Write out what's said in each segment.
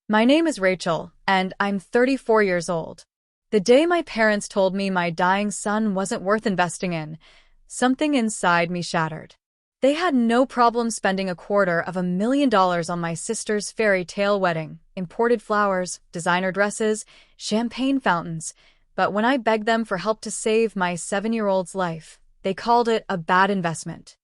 My name is Rachel, and I'm 34 years old. The day my parents told me my dying son wasn't worth investing in, something inside me shattered. They had no problem spending $250,000 on my sister's fairy tale wedding, imported flowers, designer dresses, champagne fountains, but when I begged them for help to save my 7-year-old's life, they called it a bad investment.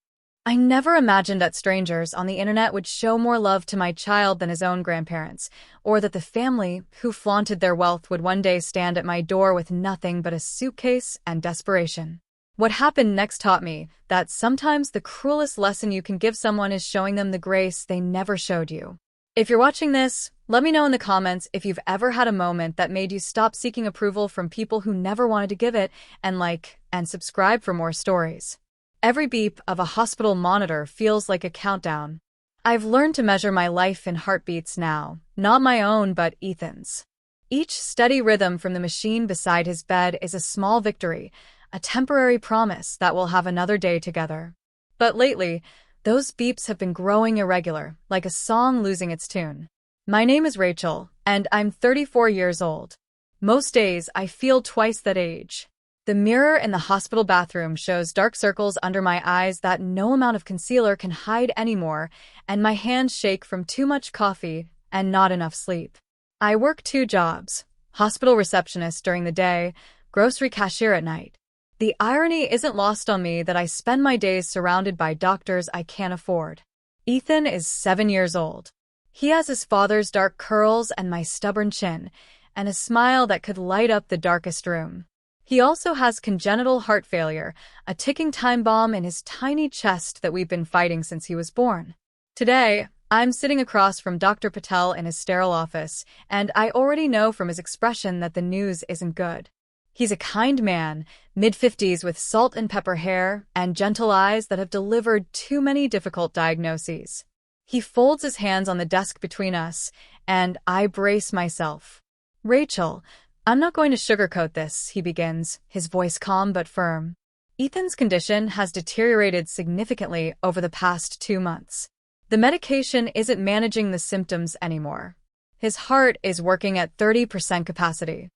I never imagined that strangers on the internet would show more love to my child than his own grandparents, or that the family who flaunted their wealth would one day stand at my door with nothing but a suitcase and desperation. What happened next taught me that sometimes the cruelest lesson you can give someone is showing them the grace they never showed you. If you're watching this, let me know in the comments if you've ever had a moment that made you stop seeking approval from people who never wanted to give it, and like and subscribe for more stories. Every beep of a hospital monitor feels like a countdown. I've learned to measure my life in heartbeats now, not my own but Ethan's. Each steady rhythm from the machine beside his bed is a small victory, a temporary promise that we'll have another day together. But lately, those beeps have been growing irregular, like a song losing its tune. My name is Rachel, and I'm 34 years old. Most days, I feel twice that age. The mirror in the hospital bathroom shows dark circles under my eyes that no amount of concealer can hide anymore, and my hands shake from too much coffee and not enough sleep. I work 2 jobs, hospital receptionist during the day, grocery cashier at night. The irony isn't lost on me that I spend my days surrounded by doctors I can't afford. Ethan is 7 years old. He has his father's dark curls and my stubborn chin, and a smile that could light up the darkest room. He also has congenital heart failure, a ticking time bomb in his tiny chest that we've been fighting since he was born. Today, I'm sitting across from Dr. Patel in his sterile office, and I already know from his expression that the news isn't good. He's a kind man, mid-50s with salt and pepper hair and gentle eyes that have delivered too many difficult diagnoses. He folds his hands on the desk between us, and I brace myself. Rachel, I'm not going to sugarcoat this, he begins, his voice calm but firm. Ethan's condition has deteriorated significantly over the past 2 months. The medication isn't managing the symptoms anymore. His heart is working at 30% capacity.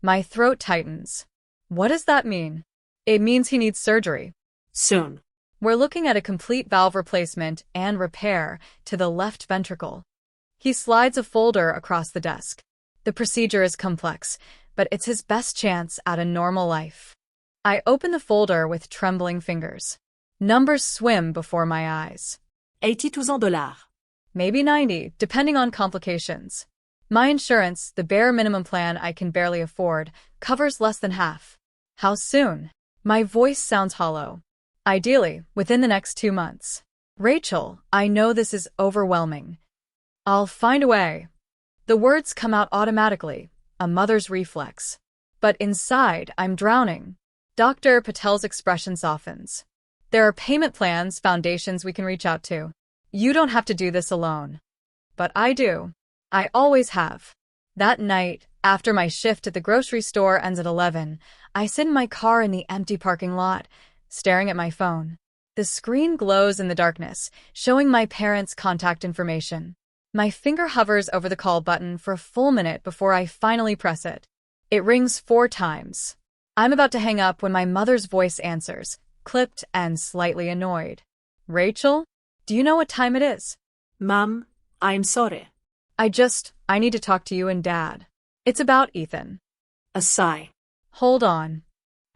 My throat tightens. What does that mean? It means he needs surgery. Soon. We're looking at a complete valve replacement and repair to the left ventricle. He slides a folder across the desk. The procedure is complex, but it's his best chance at a normal life. I open the folder with trembling fingers. Numbers swim before my eyes. $82,000. Maybe 90, depending on complications. My insurance, the bare minimum plan I can barely afford, covers less than half. How soon? My voice sounds hollow. Ideally, within the next 2 months. Rachel, I know this is overwhelming. I'll find a way. The words come out automatically, a mother's reflex. But inside, I'm drowning. Dr. Patel's expression softens. There are payment plans, foundations we can reach out to. You don't have to do this alone. But I do. I always have. That night, after my shift at the grocery store ends at 11, I sit in my car in the empty parking lot, staring at my phone. The screen glows in the darkness, showing my parents' contact information. My finger hovers over the call button for a full minute before I finally press it. It rings 4 times. I'm about to hang up when my mother's voice answers, clipped and slightly annoyed. Rachel, do you know what time it is? Mom, I'm sorry. I need to talk to you and Dad. It's about Ethan. A sigh. Hold on.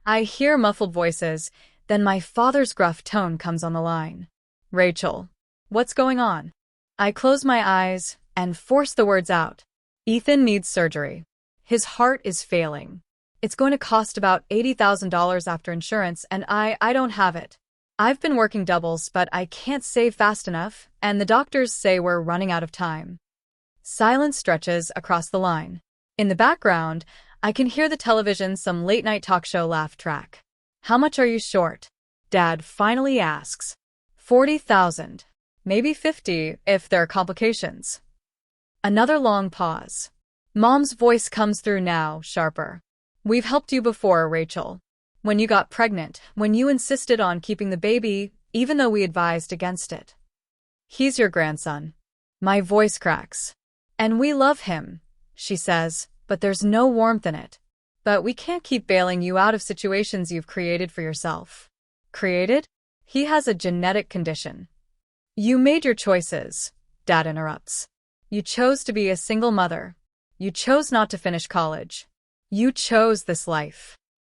I hear muffled voices, then my father's gruff tone comes on the line. Rachel, what's going on? I close my eyes and force the words out. Ethan needs surgery. His heart is failing. It's going to cost about $80,000 after insurance, and I don't have it. I've been working doubles, but I can't save fast enough, and the doctors say we're running out of time. Silence stretches across the line. In the background, I can hear the television, some late-night talk show laugh track. How much are you short? Dad finally asks. 40,000. Maybe 50 if there are complications. Another long pause. Mom's voice comes through now, sharper. We've helped you before, Rachel. When you got pregnant, when you insisted on keeping the baby, even though we advised against it. He's your grandson. My voice cracks. And we love him, she says, but there's no warmth in it. But we can't keep bailing you out of situations you've created for yourself. Created? He has a genetic condition. You made your choices, Dad interrupts. You chose to be a single mother. You chose not to finish college. You chose this life.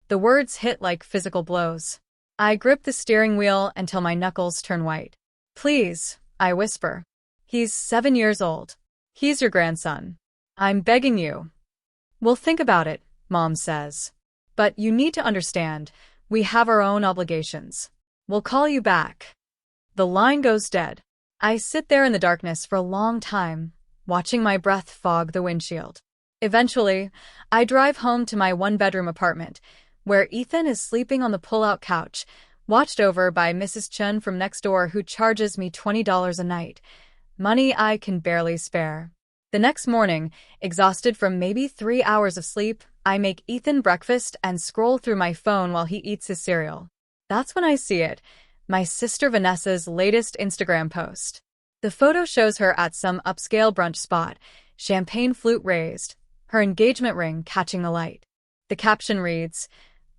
The words hit like physical blows. I grip the steering wheel until my knuckles turn white. Please, I whisper. He's 7 years old. He's your grandson. I'm begging you. We'll think about it, Mom says. But you need to understand, we have our own obligations. We'll call you back. The line goes dead. I sit there in the darkness for a long time, watching my breath fog the windshield. Eventually, I drive home to my one-bedroom apartment, where Ethan is sleeping on the pull-out couch, watched over by Mrs. Chun from next door who charges me $20 a night. Money I can barely spare. The next morning, exhausted from maybe 3 hours of sleep, I make Ethan breakfast and scroll through my phone while he eats his cereal. That's when I see it, my sister Vanessa's latest Instagram post. The photo shows her at some upscale brunch spot, champagne flute raised, her engagement ring catching the light. The caption reads,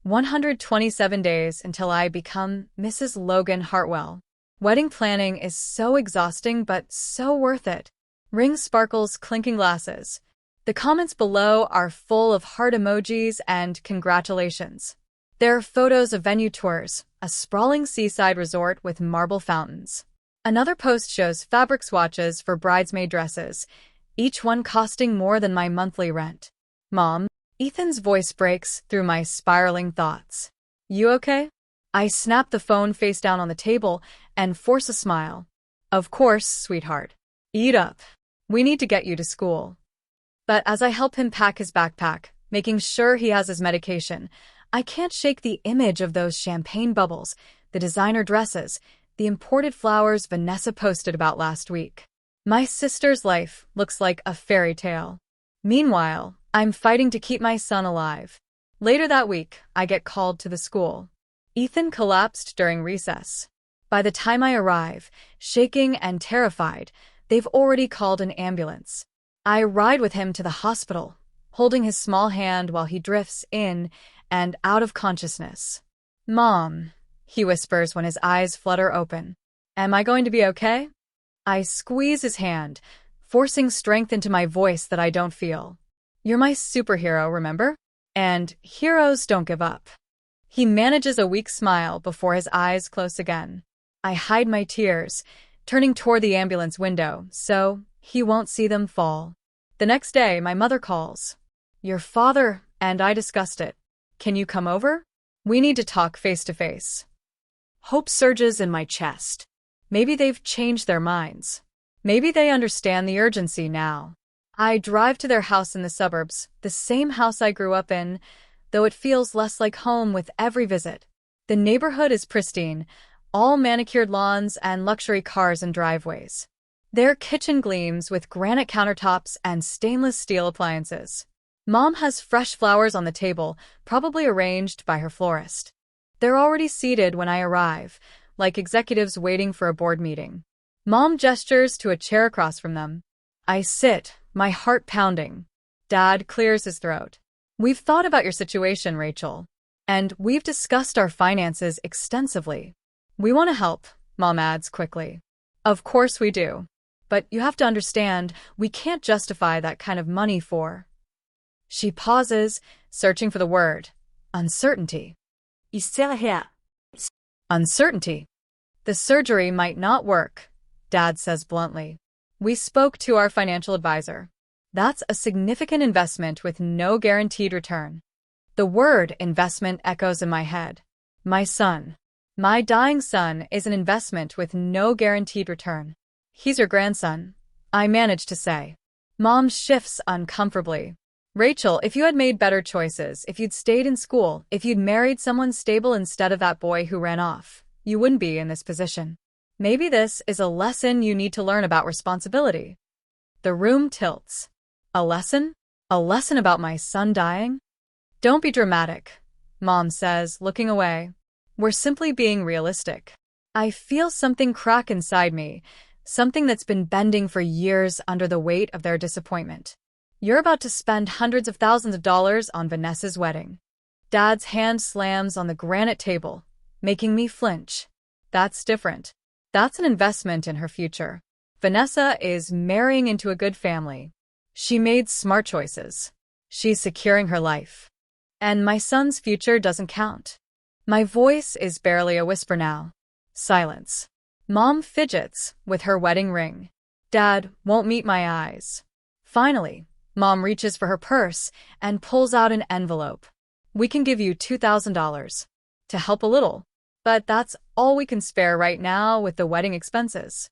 127 days until I become Mrs. Logan Hartwell. Wedding planning is so exhausting but so worth it. Ring sparkles clinking glasses. The comments below are full of heart emojis and congratulations. There are photos of venue tours, a sprawling seaside resort with marble fountains. Another post shows fabric swatches for bridesmaid dresses, each one costing more than my monthly rent. Mom, Ethan's voice breaks through my spiraling thoughts. You okay? I snap the phone face down on the table and force a smile. Of course, sweetheart. Eat up. We need to get you to school. But as I help him pack his backpack, making sure he has his medication, I can't shake the image of those champagne bubbles, the designer dresses, the imported flowers Vanessa posted about last week. My sister's life looks like a fairy tale. Meanwhile, I'm fighting to keep my son alive. Later that week, I get called to the school. Ethan collapsed during recess. By the time I arrive, shaking and terrified, they've already called an ambulance. I ride with him to the hospital, holding his small hand while he drifts in and out of consciousness. Mom, he whispers when his eyes flutter open. Am I going to be okay? I squeeze his hand, forcing strength into my voice that I don't feel. You're my superhero, remember? And heroes don't give up. He manages a weak smile before his eyes close again. I hide my tears, turning toward the ambulance window so he won't see them fall. The next day, my mother calls. Your father and I discussed it. Can you come over? We need to talk face to face. Hope surges in my chest. Maybe they've changed their minds. Maybe they understand the urgency now. I drive to their house in the suburbs, the same house I grew up in, though it feels less like home with every visit. The neighborhood is pristine, all manicured lawns and luxury cars and driveways. Their kitchen gleams with granite countertops and stainless steel appliances. Mom has fresh flowers on the table, probably arranged by her florist. They're already seated when I arrive, like executives waiting for a board meeting. Mom gestures to a chair across from them. I sit, my heart pounding. Dad clears his throat. We've thought about your situation, Rachel. And we've discussed our finances extensively. We want to help, Mom adds quickly. Of course we do. But you have to understand, we can't justify that kind of money for... She pauses, searching for the word. Uncertainty. Uncertainty. The surgery might not work, Dad says bluntly. We spoke to our financial advisor. That's a significant investment with no guaranteed return. The word investment echoes in my head. My son. My dying son is an investment with no guaranteed return. He's your grandson, I manage to say. Mom shifts uncomfortably. Rachel, if you had made better choices, if you'd stayed in school, if you'd married someone stable instead of that boy who ran off, you wouldn't be in this position. Maybe this is a lesson you need to learn about responsibility. The room tilts. A lesson? A lesson about my son dying? Don't be dramatic, Mom says, looking away. We're simply being realistic. I feel something crack inside me, something that's been bending for years under the weight of their disappointment. You're about to spend hundreds of thousands of dollars on Vanessa's wedding. Dad's hand slams on the granite table, making me flinch. That's different. That's an investment in her future. Vanessa is marrying into a good family. She made smart choices. She's securing her life. And my son's future doesn't count. My voice is barely a whisper now. Silence. Mom fidgets with her wedding ring. Dad won't meet my eyes. Finally, Mom reaches for her purse and pulls out an envelope. We can give you $2,000 to help a little, but that's all we can spare right now with the wedding expenses.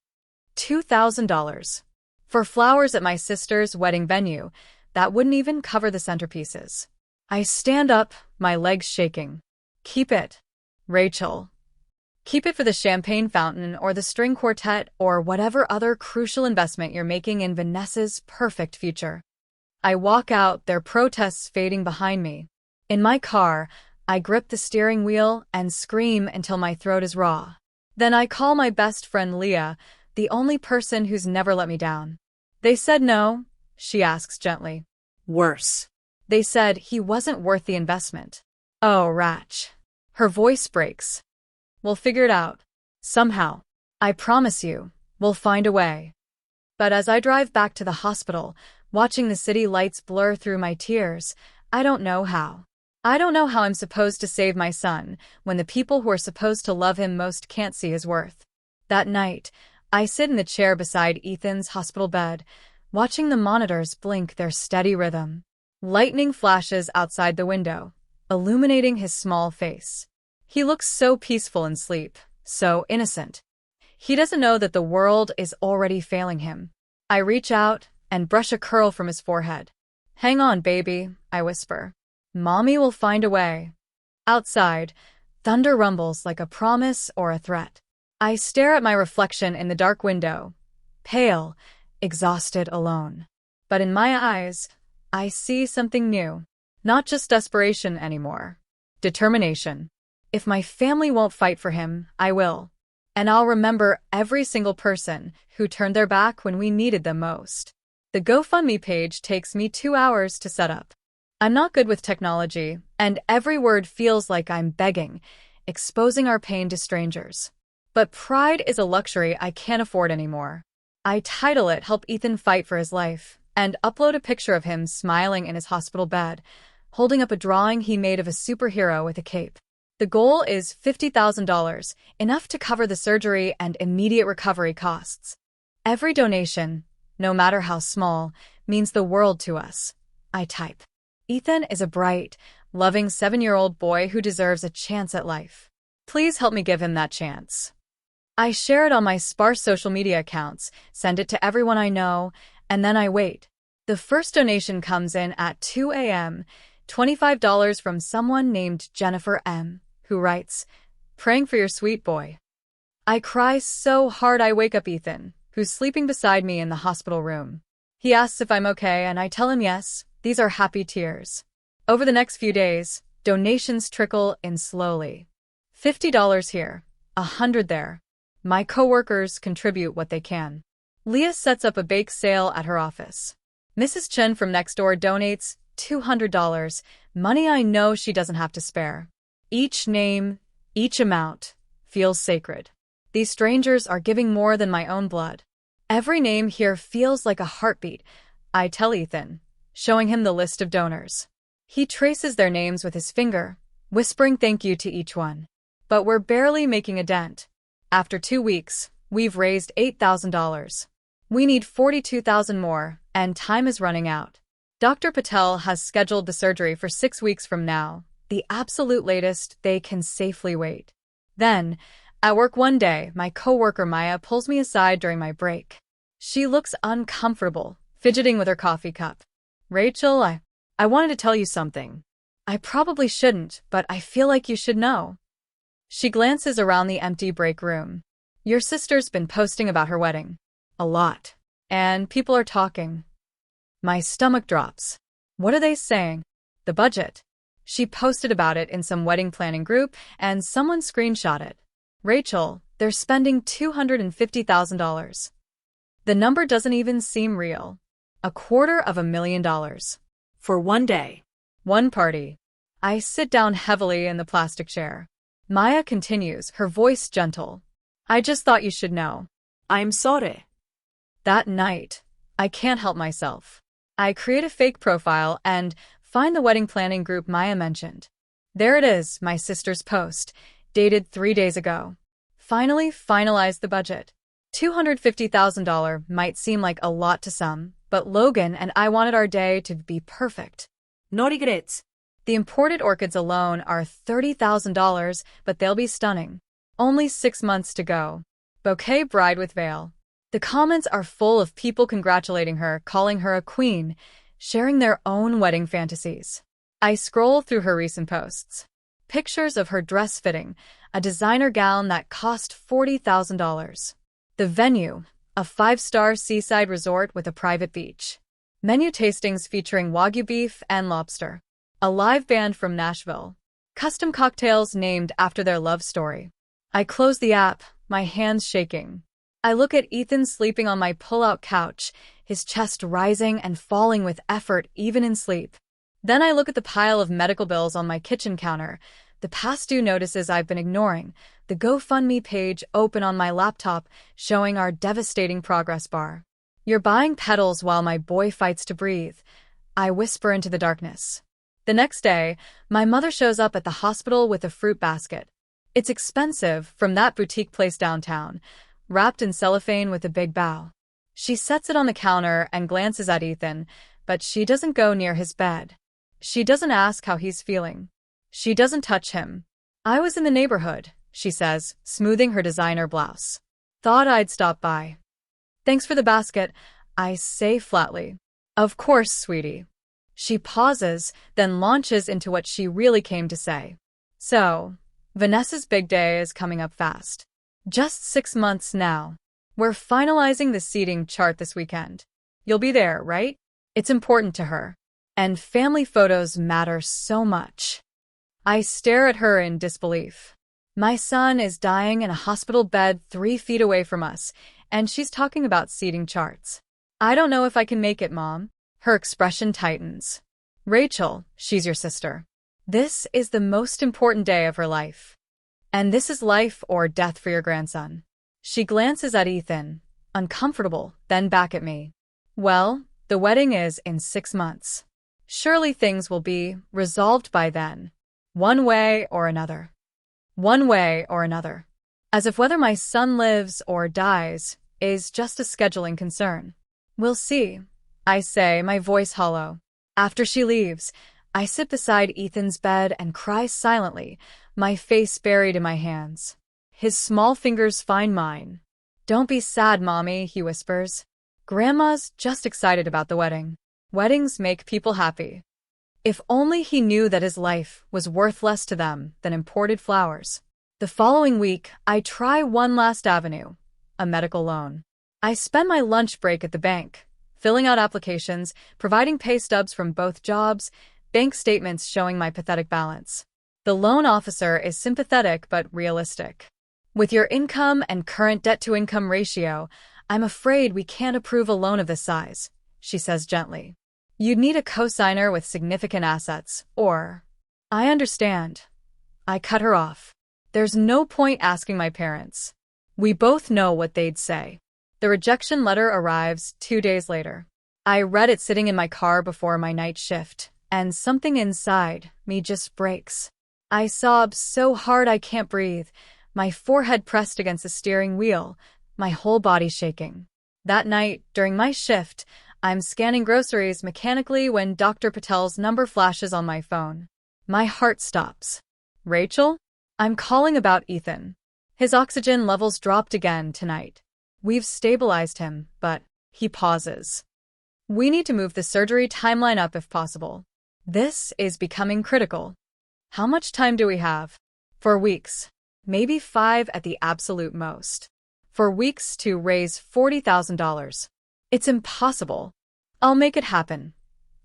$2,000. For flowers at my sister's wedding venue, that wouldn't even cover the centerpieces. I stand up, my legs shaking. Keep it, Rachel. Keep it for the champagne fountain or the string quartet or whatever other crucial investment you're making in Vanessa's perfect future. I walk out, their protests fading behind me. In my car, I grip the steering wheel and scream until my throat is raw. Then I call my best friend Leah, the only person who's never let me down. They said no, she asks gently. Worse. They said he wasn't worth the investment. Oh, Ratch. Her voice breaks. We'll figure it out. Somehow. I promise you, we'll find a way. But as I drive back to the hospital, watching the city lights blur through my tears, I don't know how. I don't know how I'm supposed to save my son when the people who are supposed to love him most can't see his worth. That night, I sit in the chair beside Ethan's hospital bed, watching the monitors blink their steady rhythm. Lightning flashes outside the window, illuminating his small face. He looks so peaceful in sleep, so innocent. He doesn't know that the world is already failing him. I reach out and brush a curl from his forehead. Hang on, baby, I whisper. Mommy will find a way. Outside, thunder rumbles like a promise or a threat. I stare at my reflection in the dark window, pale, exhausted, alone. But in my eyes, I see something new. Not just desperation anymore. Determination. If my family won't fight for him, I will. And I'll remember every single person who turned their back when we needed them most. The GoFundMe page takes me 2 hours to set up. I'm not good with technology, and every word feels like I'm begging, exposing our pain to strangers. But pride is a luxury I can't afford anymore. I title it Help Ethan Fight for His Life, and upload a picture of him smiling in his hospital bed, holding up a drawing he made of a superhero with a cape. The goal is $50,000, enough to cover the surgery and immediate recovery costs. Every donation, no matter how small, means the world to us. I type. Ethan is a bright, loving 7-year-old boy who deserves a chance at life. Please help me give him that chance. I share it on my sparse social media accounts, send it to everyone I know, and then I wait. The first donation comes in at 2 a.m., $25 from someone named Jennifer M., who writes, "Praying for your sweet boy." I cry so hard I wake up Ethan, who's sleeping beside me in the hospital room. He asks if I'm okay, and I tell him yes. These are happy tears. Over the next few days, donations trickle in slowly. $50 here, $100 there. My coworkers contribute what they can. Leah sets up a bake sale at her office. Mrs. Chen from next door donates $200, money I know she doesn't have to spare. Each name, each amount, feels sacred. These strangers are giving more than my own blood. Every name here feels like a heartbeat, I tell Ethan, showing him the list of donors. He traces their names with his finger, whispering thank you to each one. But we're barely making a dent. After 2 weeks, we've raised $8,000. We need $42,000 more, and time is running out. Dr. Patel has scheduled the surgery for 6 weeks from now, the absolute latest they can safely wait. Then, at work one day, my coworker Maya pulls me aside during my break. She looks uncomfortable, fidgeting with her coffee cup. Rachel, I wanted to tell you something. I probably shouldn't, but I feel like you should know. She glances around the empty break room. Your sister's been posting about her wedding. A lot. And people are talking. My stomach drops. What are they saying? The budget. She posted about it in some wedding planning group, and someone screenshot it. Rachel, they're spending $250,000. The number doesn't even seem real. $250,000. For one day. One party. I sit down heavily in the plastic chair. Maya continues, her voice gentle. I just thought you should know. I'm sorry. That night, I can't help myself. I create a fake profile and find the wedding planning group Maya mentioned. There it is, my sister's post, dated 3 days ago. Finally finalized the budget. $250,000 might seem like a lot to some, but Logan and I wanted our day to be perfect. No regrets. The imported orchids alone are $30,000, but they'll be stunning. Only 6 months to go. Bouquet bride with veil. The comments are full of people congratulating her, calling her a queen, sharing their own wedding fantasies. I scroll through her recent posts. Pictures of her dress fitting, a designer gown that cost $40,000. The venue, a 5-star seaside resort with a private beach. Menu tastings featuring Wagyu beef and lobster. A live band from Nashville. Custom cocktails named after their love story. I close the app, my hands shaking. I look at Ethan sleeping on my pull-out couch, his chest rising and falling with effort even in sleep. Then I look at the pile of medical bills on my kitchen counter, the past due notices I've been ignoring, the GoFundMe page open on my laptop showing our devastating progress bar. You're buying petals while my boy fights to breathe. I whisper into the darkness. The next day, my mother shows up at the hospital with a fruit basket. It's expensive, from that boutique place downtown, wrapped in cellophane with a big bow. She sets it on the counter and glances at Ethan, but she doesn't go near his bed. She doesn't ask how he's feeling. She doesn't touch him. I was in the neighborhood, she says, smoothing her designer blouse. Thought I'd stop by. Thanks for the basket, I say flatly. Of course, sweetie. She pauses, then launches into what she really came to say. So, Vanessa's big day is coming up fast. Just 6 months now. We're finalizing the seating chart this weekend. You'll be there, right? It's important to her. And family photos matter so much. I stare at her in disbelief. My son is dying in a hospital bed 3 feet away from us, and she's talking about seating charts. I don't know if I can make it, Mom. Her expression tightens. Rachel, she's your sister. This is the most important day of her life. And this is life or death for your grandson. She glances at Ethan, uncomfortable, then back at me. Well, the wedding is in 6 months. Surely things will be resolved by then. One way or another. One way or another. As if whether my son lives or dies is just a scheduling concern. We'll see, I say, my voice hollow. After she leaves, I sit beside Ethan's bed and cry silently, my face buried in my hands. His small fingers find mine. Don't be sad, Mommy, he whispers. Grandma's just excited about the wedding. Weddings make people happy. If only he knew that his life was worth less to them than imported flowers. The following week, I try one last avenue, a medical loan. I spend my lunch break at the bank, filling out applications, providing pay stubs from both jobs, bank statements showing my pathetic balance. The loan officer is sympathetic but realistic. With your income and current debt-to-income ratio, I'm afraid we can't approve a loan of this size, she says gently. You'd need a cosigner with significant assets, or... I understand. I cut her off. There's no point asking my parents. We both know what they'd say. The rejection letter arrives 2 days later. I read it sitting in my car before my night shift, and something inside me just breaks. I sob so hard I can't breathe, my forehead pressed against the steering wheel, my whole body shaking. That night, during my shift, I'm scanning groceries mechanically when Dr. Patel's number flashes on my phone. My heart stops. Rachel? I'm calling about Ethan. His oxygen levels dropped again tonight. We've stabilized him, but he pauses. We need to move the surgery timeline up if possible. This is becoming critical. How much time do we have? 4 weeks. Maybe 5 at the absolute most. 4 weeks to raise $40,000. It's impossible. I'll make it happen,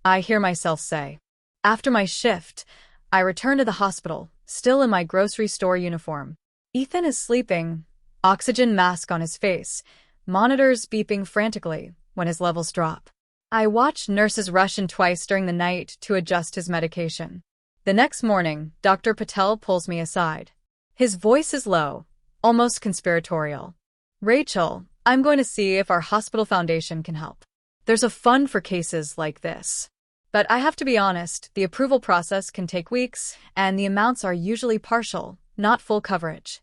I hear myself say. After my shift, I return to the hospital, still in my grocery store uniform. Ethan is sleeping, oxygen mask on his face, monitors beeping frantically when his levels drop. I watch nurses rush in twice during the night to adjust his medication. The next morning, Dr. Patel pulls me aside. His voice is low, almost conspiratorial. Rachel, I'm going to see if our hospital foundation can help. There's a fund for cases like this. But I have to be honest, the approval process can take weeks, and the amounts are usually partial, not full coverage.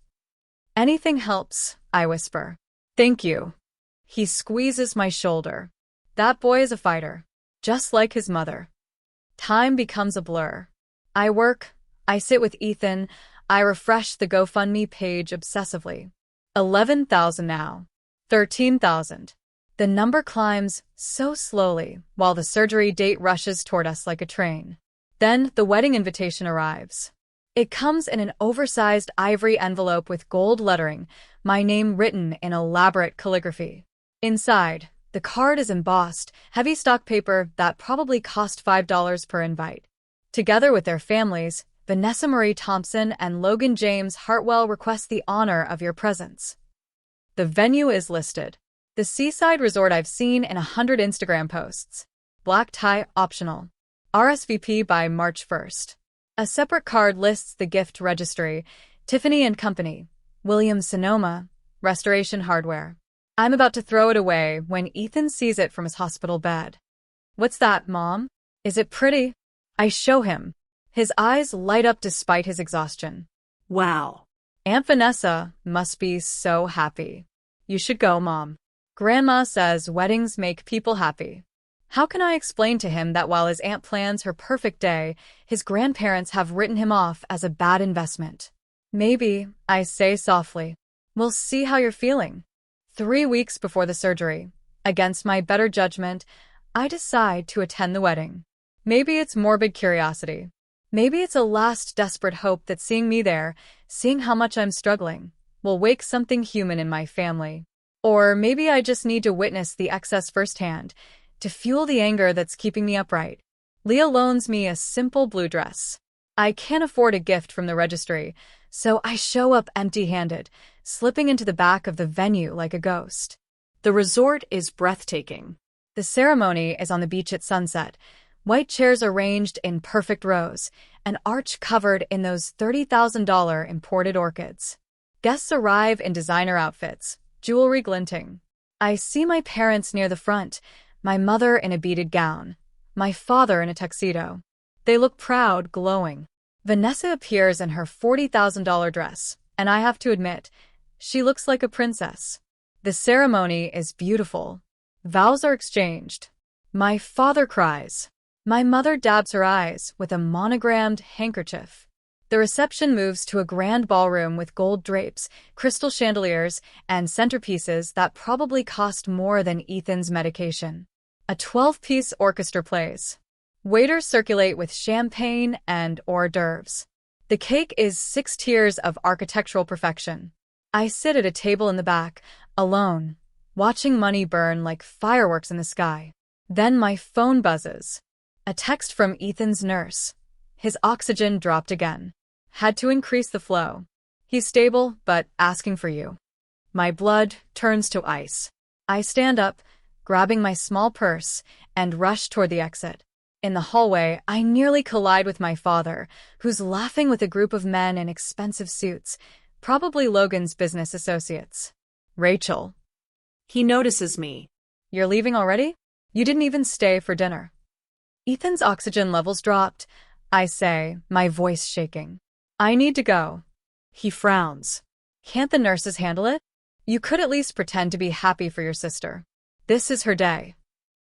Anything helps, I whisper. Thank you. He squeezes my shoulder. That boy is a fighter, just like his mother. Time becomes a blur. I work, I sit with Ethan, I refresh the GoFundMe page obsessively. 11,000 now. 13,000. The number climbs so slowly while the surgery date rushes toward us like a train. Then the wedding invitation arrives. It comes in an oversized ivory envelope with gold lettering, my name written in elaborate calligraphy. Inside, the card is embossed, heavy stock paper that probably cost $5 per invite. Together with their families, Vanessa Marie Thompson and Logan James Hartwell request the honor of your presence. The venue is listed. The seaside resort I've seen in 100 Instagram posts. Black tie optional. RSVP by March 1st. A separate card lists the gift registry, Tiffany & Company, Williams-Sonoma, Restoration Hardware. I'm about to throw it away when Ethan sees it from his hospital bed. What's that, Mom? Is it pretty? I show him. His eyes light up despite his exhaustion. Wow. Aunt Vanessa must be so happy. You should go, Mom. Grandma says weddings make people happy. How can I explain to him that while his aunt plans her perfect day, his grandparents have written him off as a bad investment? Maybe, I say softly. We'll see how you're feeling. 3 weeks before the surgery, against my better judgment, I decide to attend the wedding. Maybe it's morbid curiosity. Maybe it's a last desperate hope that seeing me there, seeing how much I'm struggling, will wake something human in my family. Or maybe I just need to witness the excess firsthand, to fuel the anger that's keeping me upright. Leah loans me a simple blue dress. I can't afford a gift from the registry, so I show up empty-handed, slipping into the back of the venue like a ghost. The resort is breathtaking. The ceremony is on the beach at sunset, white chairs arranged in perfect rows, an arch covered in those $30,000 imported orchids. Guests arrive in designer outfits, jewelry glinting. I see my parents near the front, my mother in a beaded gown, my father in a tuxedo. They look proud, glowing. Vanessa appears in her $40,000 dress, and I have to admit, she looks like a princess. The ceremony is beautiful. Vows are exchanged. My father cries. My mother dabs her eyes with a monogrammed handkerchief. The reception moves to a grand ballroom with gold drapes, crystal chandeliers, and centerpieces that probably cost more than Ethan's medication. A 12-piece orchestra plays. Waiters circulate with champagne and hors d'oeuvres. The cake is 6 tiers of architectural perfection. I sit at a table in the back, alone, watching money burn like fireworks in the sky. Then my phone buzzes. A text from Ethan's nurse. His oxygen dropped again. Had to increase the flow. He's stable, but asking for you. My blood turns to ice. I stand up, grabbing my small purse, and rush toward the exit. In the hallway, I nearly collide with my father, who's laughing with a group of men in expensive suits, probably Logan's business associates. Rachel. He notices me. You're leaving already? You didn't even stay for dinner. Ethan's oxygen levels dropped, I say, my voice shaking. I need to go. He frowns. Can't the nurses handle it? You could at least pretend to be happy for your sister. This is her day.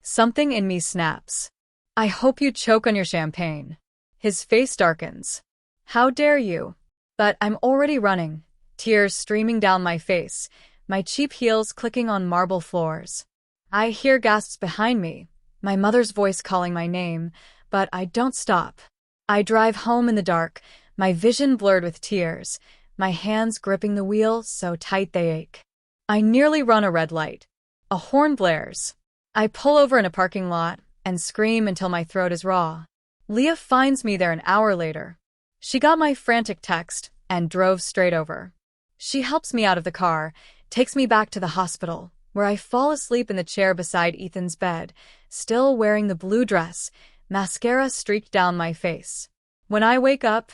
Something in me snaps. I hope you choke on your champagne. His face darkens. How dare you? But I'm already running, tears streaming down my face, my cheap heels clicking on marble floors. I hear gasps behind me, my mother's voice calling my name, but I don't stop. I drive home in the dark, my vision blurred with tears, my hands gripping the wheel so tight they ache. I nearly run a red light. A horn blares. I pull over in a parking lot and scream until my throat is raw. Leah finds me there an hour later. She got my frantic text and drove straight over. She helps me out of the car, takes me back to the hospital, where I fall asleep in the chair beside Ethan's bed, still wearing the blue dress, mascara streaked down my face. When I wake up,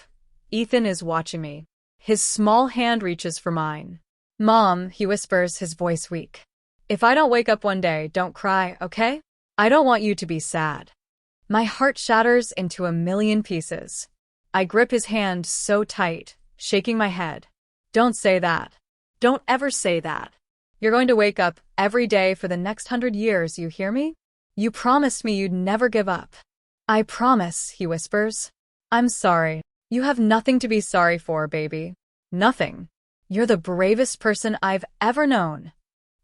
Ethan is watching me. His small hand reaches for mine. "Mom," he whispers, his voice weak. "If I don't wake up one day, don't cry, okay? I don't want you to be sad." My heart shatters into a million pieces. I grip his hand so tight, shaking my head. "Don't say that. Don't ever say that. You're going to wake up every day for the next 100 years, you hear me? You promised me you'd never give up." "I promise," he whispers. "I'm sorry. You have nothing to be sorry for, baby. Nothing. You're the bravest person I've ever known."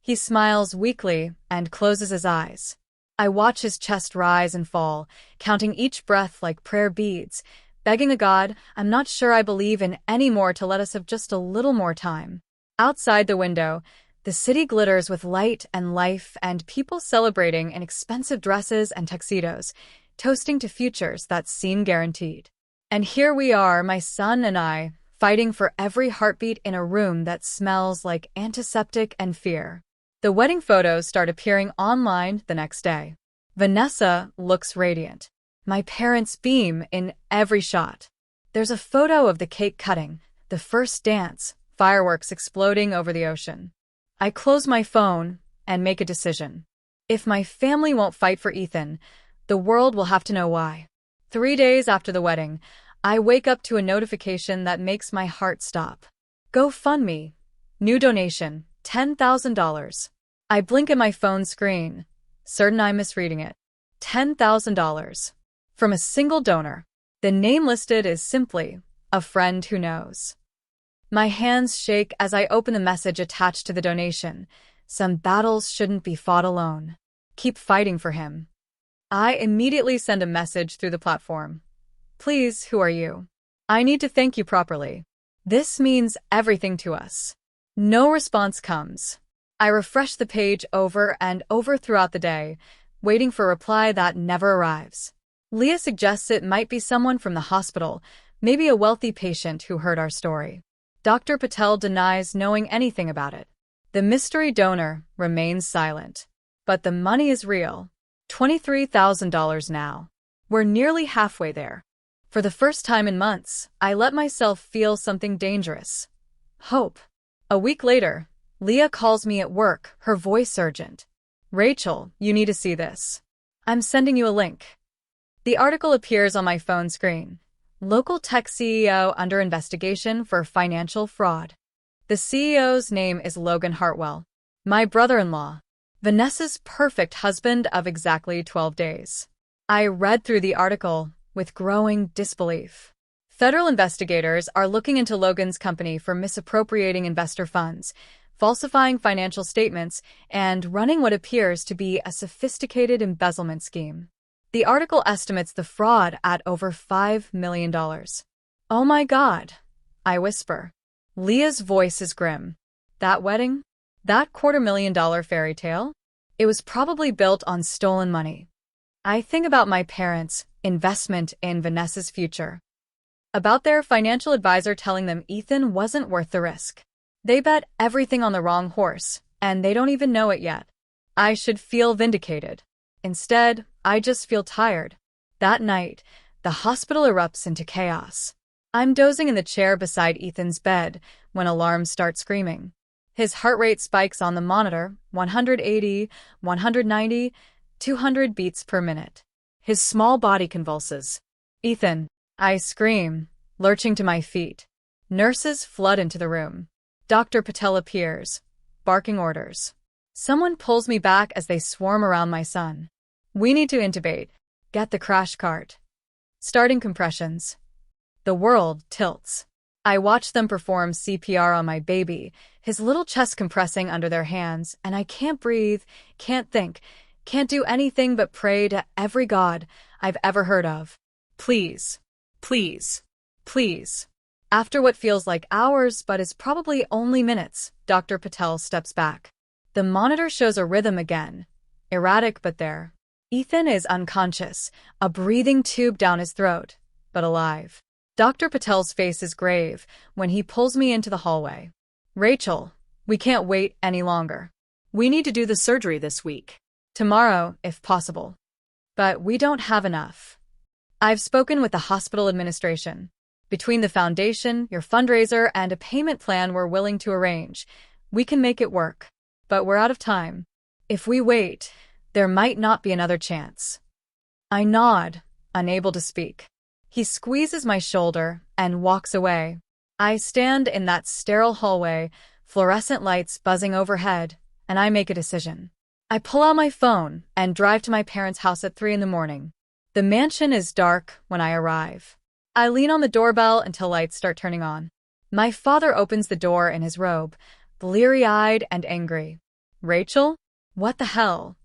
He smiles weakly and closes his eyes. I watch his chest rise and fall, counting each breath like prayer beads, begging the God I'm not sure I believe in anymore to let us have just a little more time. Outside the window, the city glitters with light and life and people celebrating in expensive dresses and tuxedos, toasting to futures that seem guaranteed. And here we are, my son and I, fighting for every heartbeat in a room that smells like antiseptic and fear. The wedding photos start appearing online the next day. Vanessa looks radiant. My parents beam in every shot. There's a photo of the cake cutting, the first dance, fireworks exploding over the ocean. I close my phone and make a decision. If my family won't fight for Ethan, the world will have to know why. 3 days after the wedding, I wake up to a notification that makes my heart stop. GoFundMe. New donation, $10,000. I blink at my phone screen, certain I'm misreading it. $10,000. From a single donor. The name listed is simply, "A friend who knows." My hands shake as I open the message attached to the donation. Some battles shouldn't be fought alone. Keep fighting for him. I immediately send a message through the platform. "Please, who are you? I need to thank you properly. This means everything to us." No response comes. I refresh the page over and over throughout the day, waiting for a reply that never arrives. Leah suggests it might be someone from the hospital, maybe a wealthy patient who heard our story. Dr. Patel denies knowing anything about it. The mystery donor remains silent. But the money is real. $23,000 now. We're nearly halfway there. For the first time in months, I let myself feel something dangerous. Hope. A week later, Leah calls me at work, her voice urgent. "Rachel, you need to see this. I'm sending you a link." The article appears on my phone screen. Local tech CEO under investigation for financial fraud. The CEO's name is Logan Hartwell. My brother-in-law. Vanessa's perfect husband of exactly 12 days. I read through the article with growing disbelief. Federal investigators are looking into Logan's company for misappropriating investor funds, falsifying financial statements, and running what appears to be a sophisticated embezzlement scheme. The article estimates the fraud at over $5 million. "Oh my God," I whisper. Leah's voice is grim. "That wedding? That $250,000 fairy tale? It was probably built on stolen money." I think about my parents' investment in Vanessa's future. About their financial advisor telling them Ethan wasn't worth the risk. They bet everything on the wrong horse, and they don't even know it yet. I should feel vindicated. Instead, I just feel tired. That night, the hospital erupts into chaos. I'm dozing in the chair beside Ethan's bed when alarms start screaming. His heart rate spikes on the monitor, 180, 190, 200 beats per minute. His small body convulses. "Ethan," I scream, lurching to my feet. Nurses flood into the room. Dr. Patel appears, barking orders. Someone pulls me back as they swarm around my son. "We need to intubate. Get the crash cart." Starting compressions. The world tilts. I watch them perform CPR on my baby, his little chest compressing under their hands, and I can't breathe, can't think, can't do anything but pray to every God I've ever heard of. "Please, please, please." After what feels like hours but is probably only minutes, Dr. Patel steps back. The monitor shows a rhythm again. Erratic but there. Ethan is unconscious, a breathing tube down his throat, but alive. Dr. Patel's face is grave when he pulls me into the hallway. "Rachel, we can't wait any longer. We need to do the surgery this week. Tomorrow, if possible. But we don't have enough. I've spoken with the hospital administration. Between the foundation, your fundraiser, and a payment plan we're willing to arrange, we can make it work. But we're out of time. If we wait, there might not be another chance. I nod, unable to speak. He squeezes my shoulder and walks away. I stand in that sterile hallway, fluorescent lights buzzing overhead, and I make a decision. I pull out my phone and drive to my parents' house at 3 in the morning. The mansion is dark when I arrive. I lean on the doorbell until lights start turning on. My father opens the door in his robe, bleary-eyed and angry. Rachel? What the hell?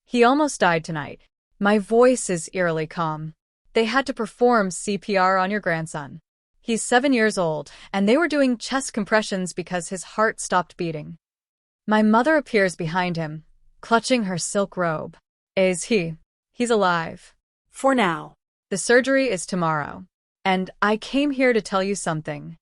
He almost died tonight. My voice is eerily calm. They had to perform CPR on your grandson. He's 7 years old, and they were doing chest compressions because his heart stopped beating. My mother appears behind him, clutching her silk robe. Is he? He's alive. For now. The surgery is tomorrow. And I came here to tell you something.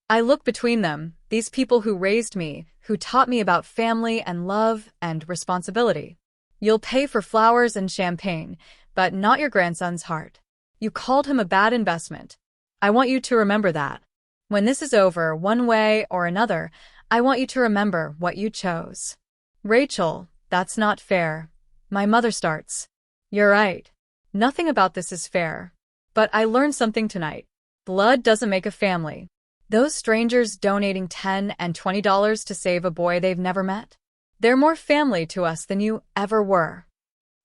I look between them, these people who raised me, who taught me about family and love and responsibility. You'll pay for flowers and champagne, but not your grandson's heart. You called him a bad investment. I want you to remember that. When this is over, one way or another, I want you to remember what you chose. Rachel, that's not fair. My mother starts. You're right. Nothing about this is fair. But I learned something tonight. Blood doesn't make a family. Those strangers donating $10 and $20 to save a boy they've never met? They're more family to us than you ever were.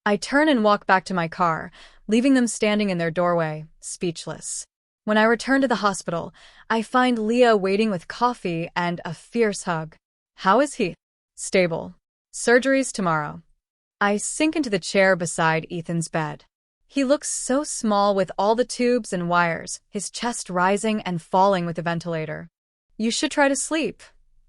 I turn and walk back to my car, leaving them standing in their doorway, speechless. When I return to the hospital, I find Leah waiting with coffee and a fierce hug. How is he? Stable. Surgery's tomorrow. I sink into the chair beside Ethan's bed. He looks so small with all the tubes and wires, his chest rising and falling with the ventilator. You should try to sleep,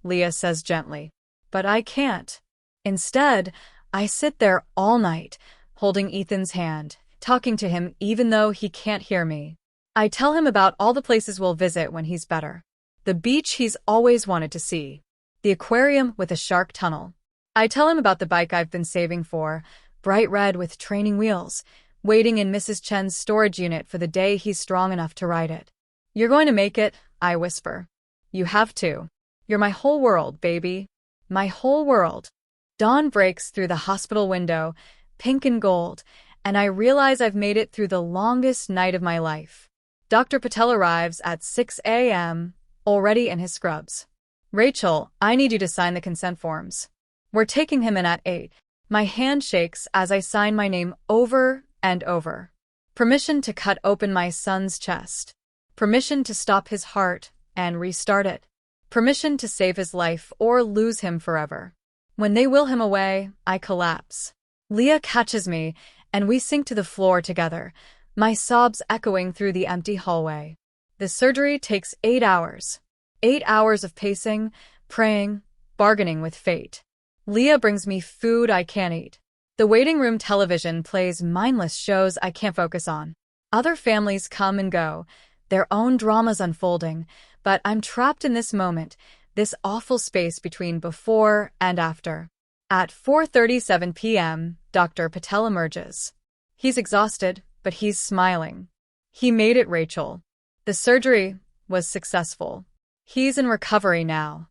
Leah says gently. But I can't. Instead, I sit there all night, holding Ethan's hand, talking to him even though he can't hear me. I tell him about all the places we'll visit when he's better. The beach he's always wanted to see. The aquarium with a shark tunnel. I tell him about the bike I've been saving for, bright red with training wheels, waiting in Mrs. Chen's storage unit for the day he's strong enough to ride it. You're going to make it, I whisper. You have to. You're my whole world, baby. My whole world. Dawn breaks through the hospital window, pink and gold, and I realize I've made it through the longest night of my life. Dr. Patel arrives at 6 a.m., already in his scrubs. Rachel, I need you to sign the consent forms. We're taking him in at 8. My hand shakes as I sign my name over and over. Permission to cut open my son's chest. Permission to stop his heart and restart it. Permission to save his life or lose him forever. When they will him away, I collapse. Leah catches me, and we sink to the floor together, my sobs echoing through the empty hallway. The surgery takes 8 hours. 8 hours of pacing, praying, bargaining with fate. Leah brings me food I can't eat. The waiting room television plays mindless shows I can't focus on. Other families come and go, their own dramas unfolding, but I'm trapped in this moment, this awful space between before and after. At 4:37 p.m., Dr. Patel emerges. He's exhausted, but he's smiling. He made it, Rachel. The surgery was successful. He's in recovery now.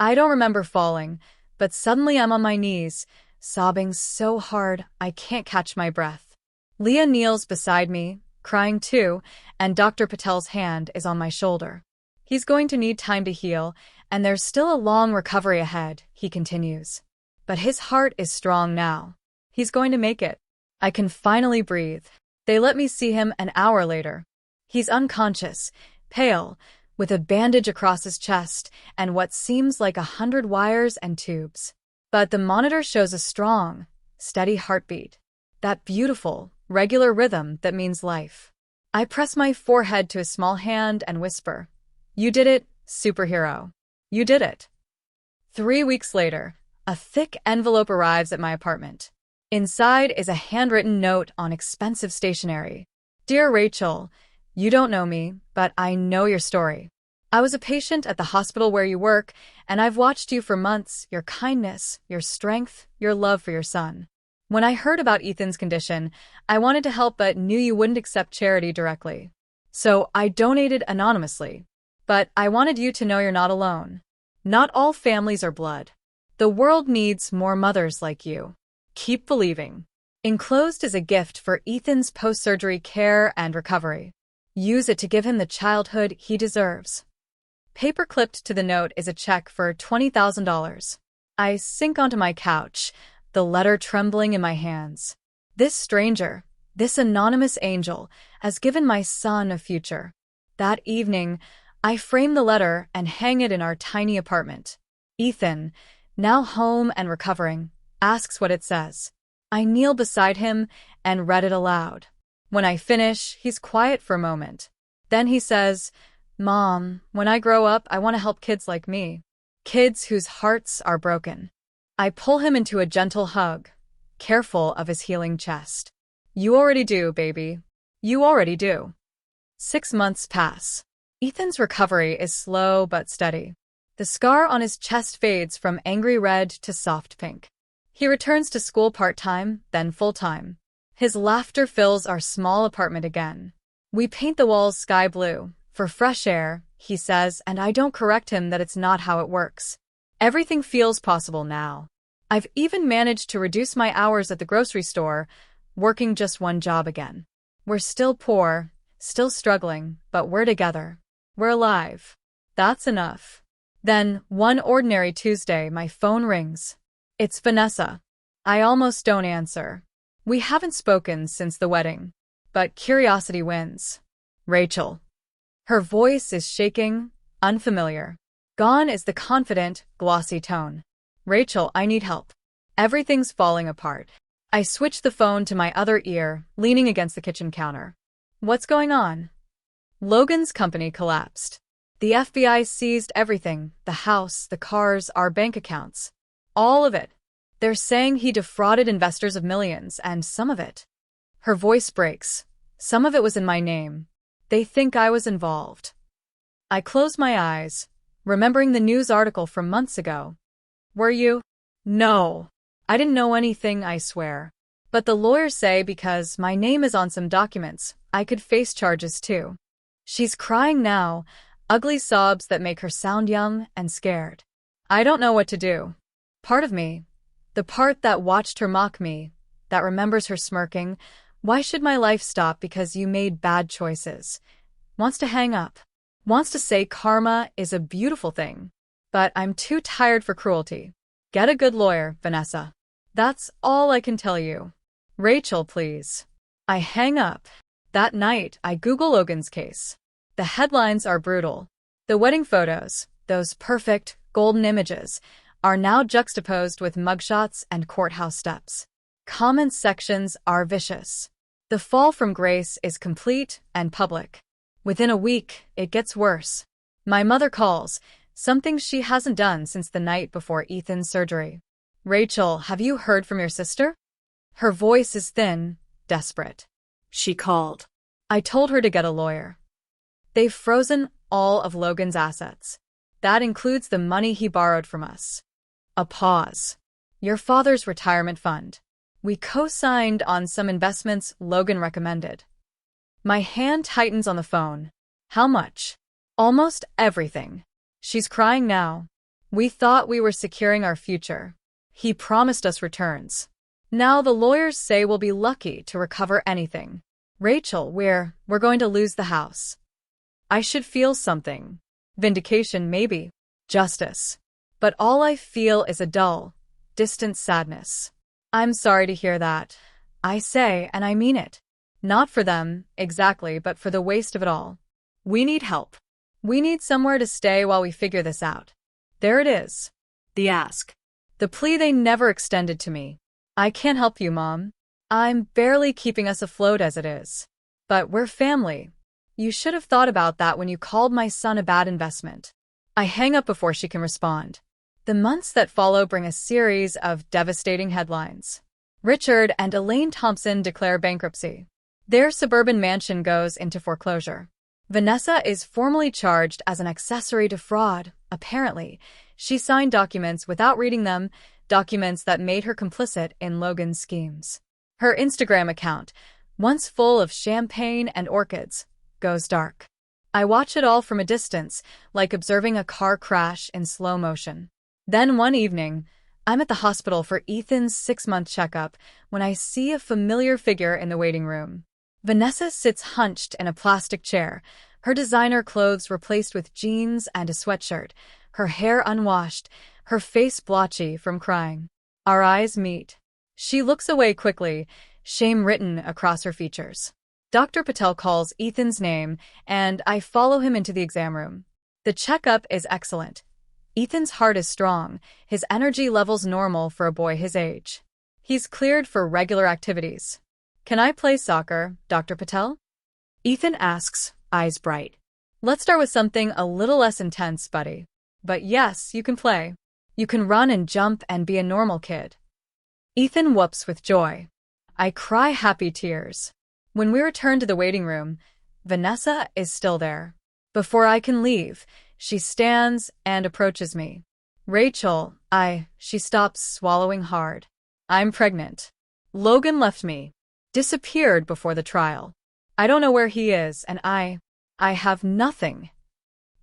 I don't remember falling, but suddenly I'm on my knees, sobbing so hard I can't catch my breath. Leah kneels beside me, crying too, and Dr. Patel's hand is on my shoulder. He's going to need time to heal, and there's still a long recovery ahead, he continues. But his heart is strong now. He's going to make it. I can finally breathe. They let me see him an hour later. He's unconscious, pale, with a bandage across his chest and what seems like 100 wires and tubes. But the monitor shows a strong, steady heartbeat. That beautiful, regular rhythm that means life. I press my forehead to his small hand and whisper, "You did it, superhero. You did it." 3 weeks later, a thick envelope arrives at my apartment. Inside is a handwritten note on expensive stationery. Dear Rachel, you don't know me, but I know your story. I was a patient at the hospital where you work, and I've watched you for months, your kindness, your strength, your love for your son. When I heard about Ethan's condition, I wanted to help but knew you wouldn't accept charity directly. So I donated anonymously. But I wanted you to know you're not alone. Not all families are blood. The world needs more mothers like you. Keep believing. Enclosed is a gift for Ethan's post-surgery care and recovery. Use it to give him the childhood he deserves. Paper-clipped to the note is a check for $20,000. I sink onto my couch, the letter trembling in my hands. This stranger, this anonymous angel, has given my son a future. That evening, I frame the letter and hang it in our tiny apartment. Ethan, now home and recovering, asks what it says. I kneel beside him and read it aloud. When I finish, he's quiet for a moment. Then he says, "Mom, when I grow up, I want to help kids like me. Kids whose hearts are broken." I pull him into a gentle hug, careful of his healing chest. You already do, baby. You already do. 6 months pass. Ethan's recovery is slow but steady. The scar on his chest fades from angry red to soft pink. He returns to school part-time, then full-time. His laughter fills our small apartment again. We paint the walls sky blue, for fresh air, he says, and I don't correct him that it's not how it works. Everything feels possible now. I've even managed to reduce my hours at the grocery store, working just one job again. We're still poor, still struggling, but we're together. We're alive. That's enough. Then, one ordinary Tuesday, my phone rings. It's Vanessa. I almost don't answer. We haven't spoken since the wedding. But curiosity wins. Rachel. Her voice is shaking, unfamiliar. Gone is the confident, glossy tone. Rachel, I need help. Everything's falling apart. I switch the phone to my other ear, leaning against the kitchen counter. What's going on? Logan's company collapsed. The FBI seized everything, the house, the cars, our bank accounts. All of it. They're saying he defrauded investors of millions, and some of it. Her voice breaks. Some of it was in my name. They think I was involved. I close my eyes, remembering the news article from months ago. Were you? No. I didn't know anything, I swear. But the lawyers say because my name is on some documents, I could face charges too. She's crying now, ugly sobs that make her sound young and scared. I don't know what to do. Part of me, the part that watched her mock me, that remembers her smirking, "Why should my life stop because you made bad choices?" wants to hang up. Wants to say karma is a beautiful thing. But I'm too tired for cruelty. Get a good lawyer, Vanessa. That's all I can tell you. Rachel, please. I hang up. That night, I Google Logan's case. The headlines are brutal. The wedding photos, those perfect, golden images, are now juxtaposed with mugshots and courthouse steps. Comment sections are vicious. The fall from grace is complete and public. Within a week, it gets worse. My mother calls, something she hasn't done since the night before Ethan's surgery. Rachel, have you heard from your sister? Her voice is thin, desperate. She called. I told her to get a lawyer. They've frozen all of Logan's assets. That includes the money he borrowed from us. A pause. Your father's retirement fund. We co-signed on some investments Logan recommended. My hand tightens on the phone. How much? Almost everything. She's crying now. We thought we were securing our future. He promised us returns. Now the lawyers say we'll be lucky to recover anything. Rachel, we're going to lose the house. I should feel something. Vindication, maybe. Justice. But all I feel is a dull, distant sadness. I'm sorry to hear that. I say, and I mean it. Not for them, exactly, but for the waste of it all. We need help. We need somewhere to stay while we figure this out. There it is. The ask. The plea they never extended to me. I can't help you, Mom. I'm barely keeping us afloat as it is. But we're family. You should have thought about that when you called my son a bad investment. I hang up before she can respond. The months that follow bring a series of devastating headlines. Richard and Elaine Thompson declare bankruptcy. Their suburban mansion goes into foreclosure. Vanessa is formally charged as an accessory to fraud, apparently. She signed documents without reading them, documents that made her complicit in Logan's schemes. Her Instagram account, once full of champagne and orchids, goes dark. I watch it all from a distance, like observing a car crash in slow motion. Then one evening, I'm at the hospital for Ethan's 6-month checkup when I see a familiar figure in the waiting room. Vanessa sits hunched in a plastic chair, her designer clothes replaced with jeans and a sweatshirt, her hair unwashed, her face blotchy from crying. Our eyes meet. She looks away quickly, shame written across her features. Dr. Patel calls Ethan's name, and I follow him into the exam room. The checkup is excellent. Ethan's heart is strong, his energy levels normal for a boy his age. He's cleared for regular activities. Can I play soccer, Dr. Patel? Ethan asks, eyes bright. Let's start with something a little less intense, buddy. But yes, you can play. You can run and jump and be a normal kid. Ethan whoops with joy. I cry happy tears. When we return to the waiting room, Vanessa is still there. Before I can leave, she stands and approaches me. Rachel, she stops swallowing hard. I'm pregnant. Logan left me. Disappeared before the trial. I don't know where he is, and I have nothing.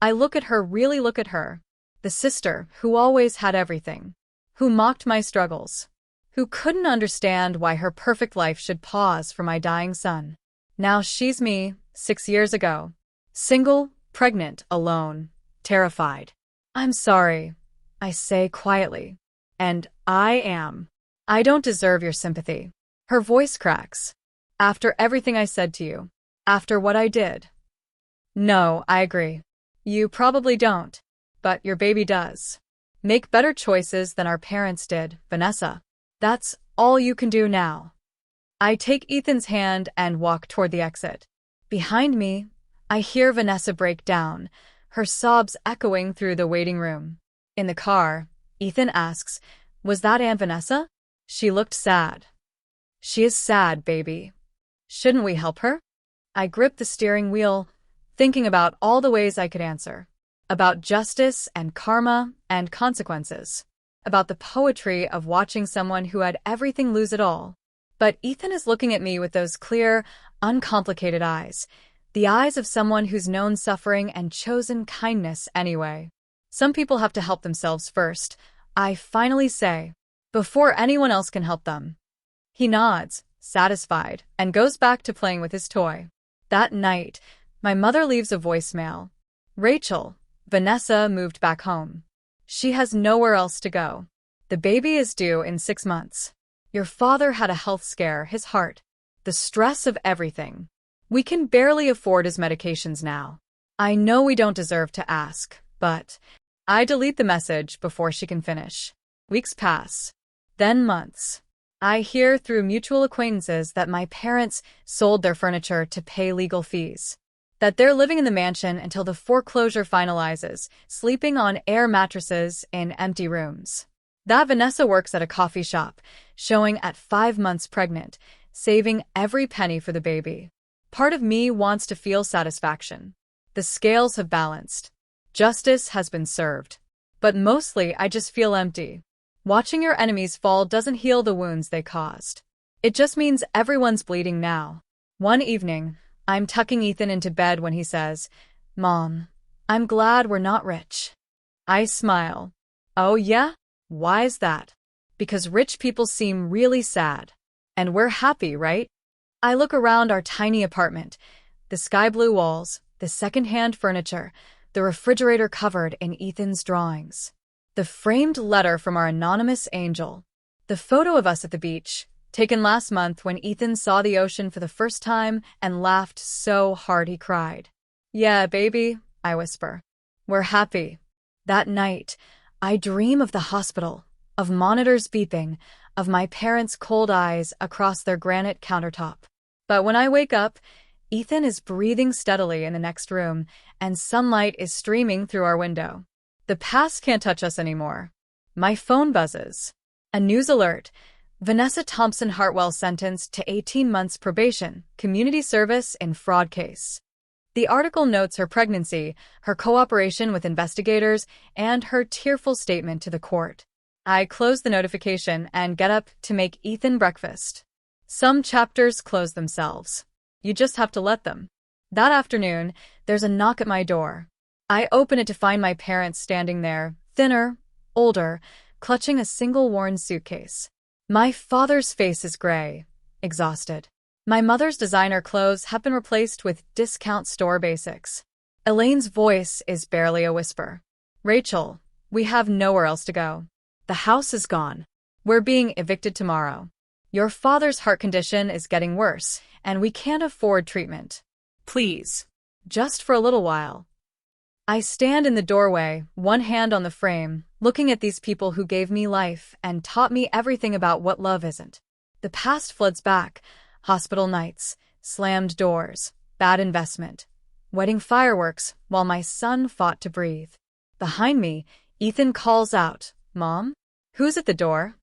I look at her, really look at her. The sister who always had everything. Who mocked my struggles. Who couldn't understand why her perfect life should pause for my dying son. Now she's me, 6 years ago. Single, pregnant, alone, terrified. I'm sorry, I say quietly. And I don't deserve your sympathy. Her voice cracks. After everything I said to you. After what I did. No, I agree. You probably don't. But your baby does. Make better choices than our parents did, Vanessa. That's all you can do now. I take Ethan's hand and walk toward the exit. Behind me, I hear Vanessa break down, her sobs echoing through the waiting room. In the car, Ethan asks, "Was that Aunt Vanessa?" She looked sad. She is sad, baby. Shouldn't we help her? I grip the steering wheel, thinking about all the ways I could answer. About justice and karma and consequences. About the poetry of watching someone who had everything lose it all. But Ethan is looking at me with those clear, uncomplicated eyes. The eyes of someone who's known suffering and chosen kindness anyway. Some people have to help themselves first, I finally say, before anyone else can help them. He nods, satisfied, and goes back to playing with his toy. That night, my mother leaves a voicemail. Rachel, Vanessa moved back home. She has nowhere else to go. The baby is due in 6 months. Your father had a health scare, his heart. The stress of everything. We can barely afford his medications now. I know we don't deserve to ask, but I delete the message before she can finish. Weeks pass. Then months. I hear through mutual acquaintances that my parents sold their furniture to pay legal fees. That they're living in the mansion until the foreclosure finalizes, sleeping on air mattresses in empty rooms. That Vanessa works at a coffee shop, showing at 5 months pregnant, saving every penny for the baby. Part of me wants to feel satisfaction. The scales have balanced. Justice has been served. But mostly I just feel empty. Watching your enemies fall doesn't heal the wounds they caused. It just means everyone's bleeding now. One evening, I'm tucking Ethan into bed when he says, "Mom, I'm glad we're not rich." I smile. Oh yeah? Why is that? Because rich people seem really sad. And we're happy, right? I look around our tiny apartment. The sky blue walls, the second-hand furniture, the refrigerator covered in Ethan's drawings. The framed letter from our anonymous angel. The photo of us at the beach, taken last month when Ethan saw the ocean for the first time and laughed so hard he cried. Yeah, baby, I whisper. We're happy. That night, I dream of the hospital, of monitors beeping, of my parents' cold eyes across their granite countertop. But when I wake up, Ethan is breathing steadily in the next room, and sunlight is streaming through our window. The past can't touch us anymore. My phone buzzes. A news alert. Vanessa Thompson Hartwell sentenced to 18 months probation, community service in fraud case. The article notes her pregnancy, her cooperation with investigators, and her tearful statement to the court. I close the notification and get up to make Ethan breakfast. Some chapters close themselves. You just have to let them. That afternoon, there's a knock at my door. I open it to find my parents standing there, thinner, older, clutching a single worn suitcase. My father's face is gray, exhausted. My mother's designer clothes have been replaced with discount store basics. Elaine's voice is barely a whisper. Rachel, we have nowhere else to go. The house is gone. We're being evicted tomorrow. Your father's heart condition is getting worse, and we can't afford treatment. Please. Just for a little while. I stand in the doorway, one hand on the frame, looking at these people who gave me life and taught me everything about what love isn't. The past floods back. Hospital nights, slammed doors, bad investment, wedding fireworks while my son fought to breathe. Behind me, Ethan calls out, "Mom? Who's at the door?"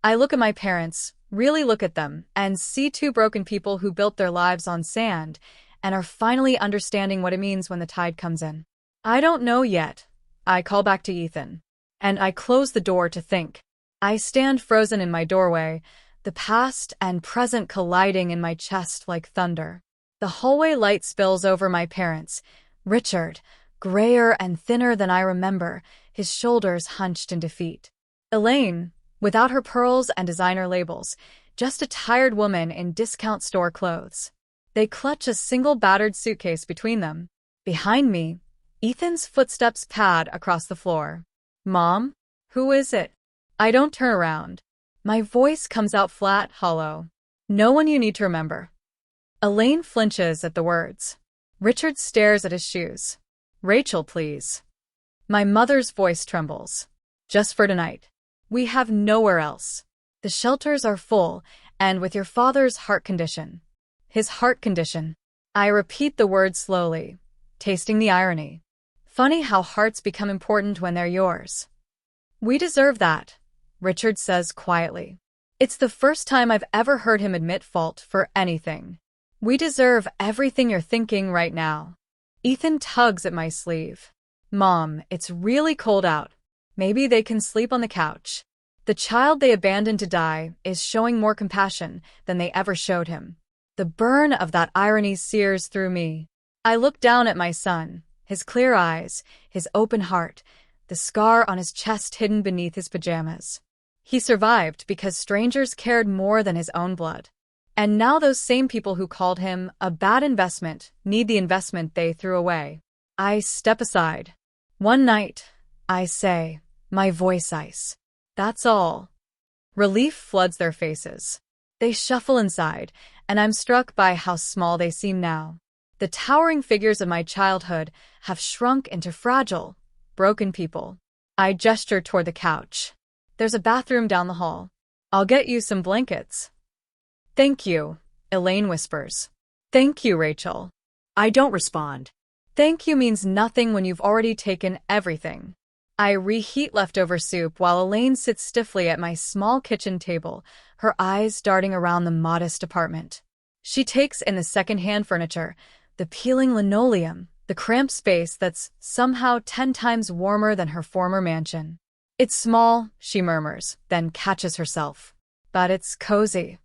I look at my parents, really look at them, and see two broken people who built their lives on sand and are finally understanding what it means when the tide comes in. I don't know yet. I call back to Ethan. And I close the door to think. I stand frozen in my doorway, the past and present colliding in my chest like thunder. The hallway light spills over my parents. Richard, grayer and thinner than I remember, his shoulders hunched in defeat. Elaine, without her pearls and designer labels, just a tired woman in discount store clothes. They clutch a single battered suitcase between them. Behind me, Ethan's footsteps pad across the floor. "Mom? Who is it?" I don't turn around. My voice comes out flat, hollow. "No one you need to remember." Elaine flinches at the words. Richard stares at his shoes. "Rachel, please." My mother's voice trembles. "Just for tonight. We have nowhere else. The shelters are full, and with your father's heart condition." His heart condition. I repeat the word slowly, tasting the irony. Funny how hearts become important when they're yours. "We deserve that," Richard says quietly. It's the first time I've ever heard him admit fault for anything. "We deserve everything you're thinking right now." Ethan tugs at my sleeve. "Mom, it's really cold out. Maybe they can sleep on the couch." The child they abandoned to die is showing more compassion than they ever showed him. The burn of that irony sears through me. I look down at my son, his clear eyes, his open heart, the scar on his chest hidden beneath his pajamas. He survived because strangers cared more than his own blood. And now those same people who called him a bad investment need the investment they threw away. I step aside. "One night," I say, my voice ice. "That's all." Relief floods their faces. They shuffle inside, and I'm struck by how small they seem now. The towering figures of my childhood have shrunk into fragile, broken people. I gesture toward the couch. "There's a bathroom down the hall. I'll get you some blankets." "Thank you," Elaine whispers. "Thank you, Rachel." I don't respond. Thank you means nothing when you've already taken everything. I reheat leftover soup while Elaine sits stiffly at my small kitchen table, her eyes darting around the modest apartment. She takes in the second-hand furniture, the peeling linoleum, the cramped space that's somehow 10 times warmer than her former mansion. "It's small," she murmurs, then catches herself. "But it's cozy.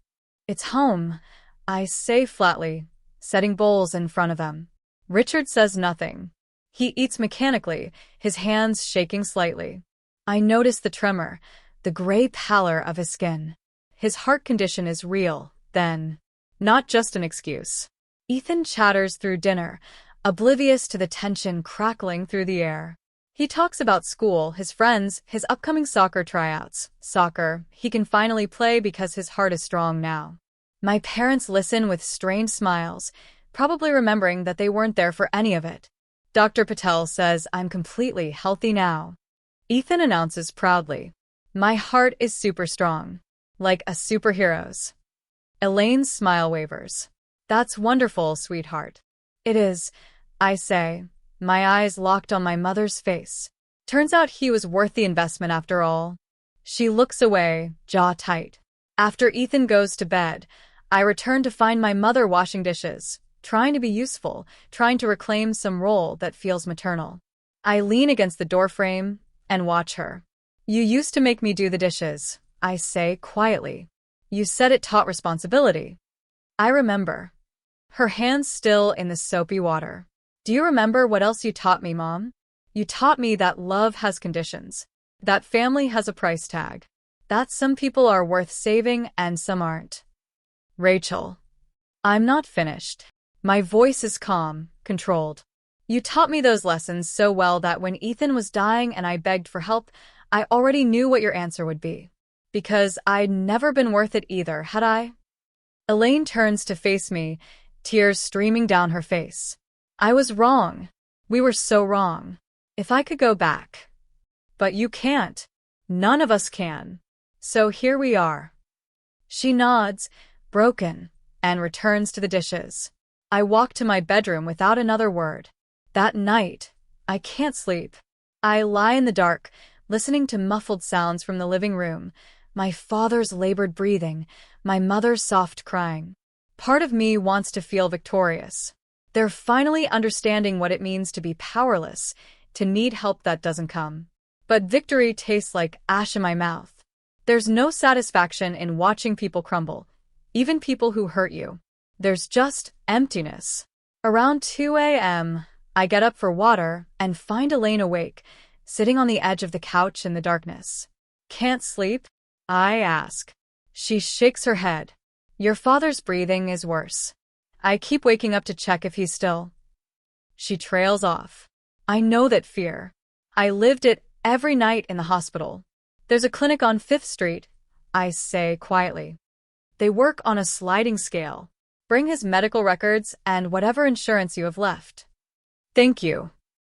It's home," I say flatly, setting bowls in front of them. Richard says nothing. He eats mechanically, his hands shaking slightly. I notice the tremor, the gray pallor of his skin. His heart condition is real, then. Not just an excuse. Ethan chatters through dinner, oblivious to the tension crackling through the air. He talks about school, his friends, his upcoming soccer tryouts. Soccer, he can finally play because his heart is strong now. My parents listen with strained smiles, probably remembering that they weren't there for any of it. Dr. Patel says I'm completely healthy now. Ethan announces proudly. My heart is super strong. Like a superhero's. Elaine's smile wavers. That's wonderful, sweetheart. It is, I say, my eyes locked on my mother's face. Turns out he was worth the investment after all. She looks away, jaw tight. After Ethan goes to bed, I return to find my mother washing dishes, trying to be useful, trying to reclaim some role that feels maternal. I lean against the doorframe and watch her. You used to make me do the dishes, I say quietly. You said it taught responsibility. I remember. Her hands still in the soapy water. Do you remember what else you taught me, Mom? You taught me that love has conditions, that family has a price tag, that some people are worth saving and some aren't. Rachel. I'm not finished. My voice is calm, controlled. You taught me those lessons so well that when Ethan was dying and I begged for help, I already knew what your answer would be. Because I'd never been worth it either, had I? Elaine turns to face me, tears streaming down her face. I was wrong. We were so wrong. If I could go back. But you can't. None of us can. So here we are. She nods, broken, and returns to the dishes. I walk to my bedroom without another word. That night, I can't sleep. I lie in the dark, listening to muffled sounds from the living room, my father's labored breathing, my mother's soft crying. Part of me wants to feel victorious. They're finally understanding what it means to be powerless, to need help that doesn't come. But victory tastes like ash in my mouth. There's no satisfaction in watching people crumble, even people who hurt you. There's just emptiness. Around 2 a.m., I get up for water and find Elaine awake, sitting on the edge of the couch in the darkness. Can't sleep? I ask. She shakes her head. Your father's breathing is worse. I keep waking up to check if he's still. She trails off. I know that fear. I lived it every night in the hospital. There's a clinic on 5th Street, I say quietly. They work on a sliding scale. Bring his medical records and whatever insurance you have left. Thank you.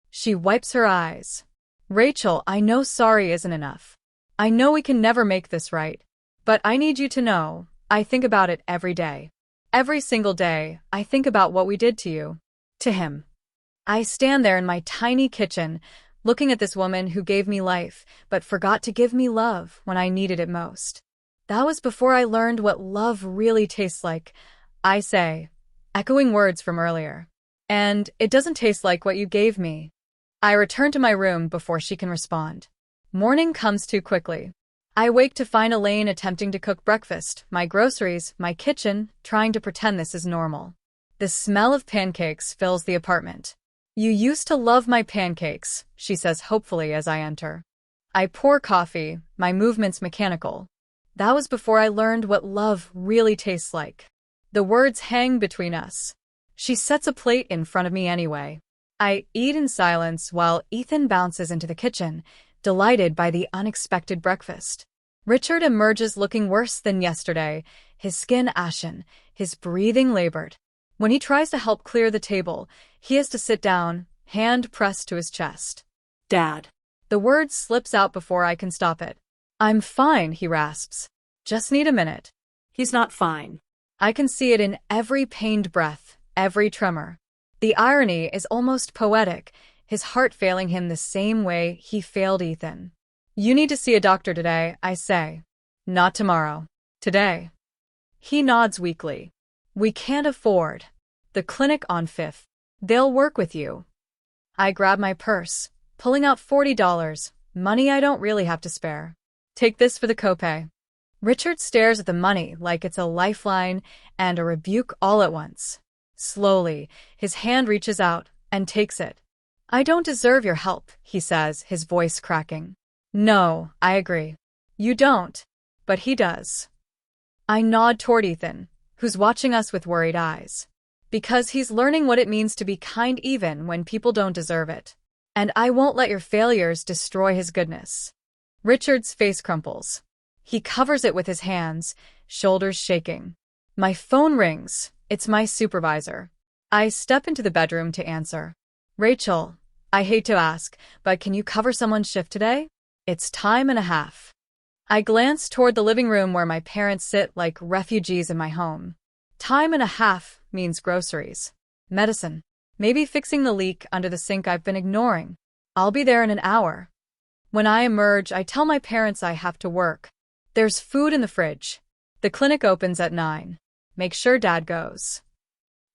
She wipes her eyes. Rachel, I know sorry isn't enough. I know we can never make this right. But I need you to know, I think about it every day. Every single day, I think about what we did to you. To him. I stand there in my tiny kitchen, looking at this woman who gave me life, but forgot to give me love when I needed it most. That was before I learned what love really tastes like, I say, echoing words from earlier. And it doesn't taste like what you gave me. I return to my room before she can respond. Morning comes too quickly. I wake to find Elaine attempting to cook breakfast, my groceries, my kitchen, trying to pretend this is normal. The smell of pancakes fills the apartment. You used to love my pancakes, she says hopefully as I enter. I pour coffee, my movements mechanical. That was before I learned what love really tastes like. The words hang between us. She sets a plate in front of me anyway. I eat in silence while Ethan bounces into the kitchen, delighted by the unexpected breakfast. Richard emerges looking worse than yesterday, his skin ashen, his breathing labored. When he tries to help clear the table, he has to sit down, hand pressed to his chest. Dad. The word slips out before I can stop it. I'm fine, he rasps. Just need a minute. He's not fine. I can see it in every pained breath, every tremor. The irony is almost poetic, his heart failing him the same way he failed Ethan. You need to see a doctor today, I say. Not tomorrow. Today. He nods weakly. We can't afford. The clinic on 5th. They'll work with you. I grab my purse, pulling out $40, money I don't really have to spare. Take this for the copay. Richard stares at the money like it's a lifeline and a rebuke all at once. Slowly, his hand reaches out and takes it. I don't deserve your help, he says, his voice cracking. No, I agree. You don't. But he does. I nod toward Ethan, who's watching us with worried eyes. Because he's learning what it means to be kind even when people don't deserve it. And I won't let your failures destroy his goodness. Richard's face crumples. He covers it with his hands, shoulders shaking. My phone rings. It's my supervisor. I step into the bedroom to answer. Rachel, I hate to ask, but can you cover someone's shift today? It's time and a half. I glance toward the living room where my parents sit like refugees in my home. Time and a half means groceries, medicine, maybe fixing the leak under the sink I've been ignoring. I'll be there in an hour. When I emerge, I tell my parents I have to work. There's food in the fridge. The clinic opens at 9. Make sure Dad goes.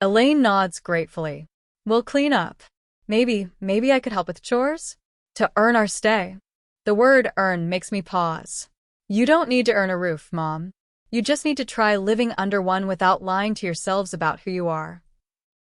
Elaine nods gratefully. We'll clean up. Maybe I could help with chores? To earn our stay. The word earn makes me pause. You don't need to earn a roof, Mom. You just need to try living under one without lying to yourselves about who you are.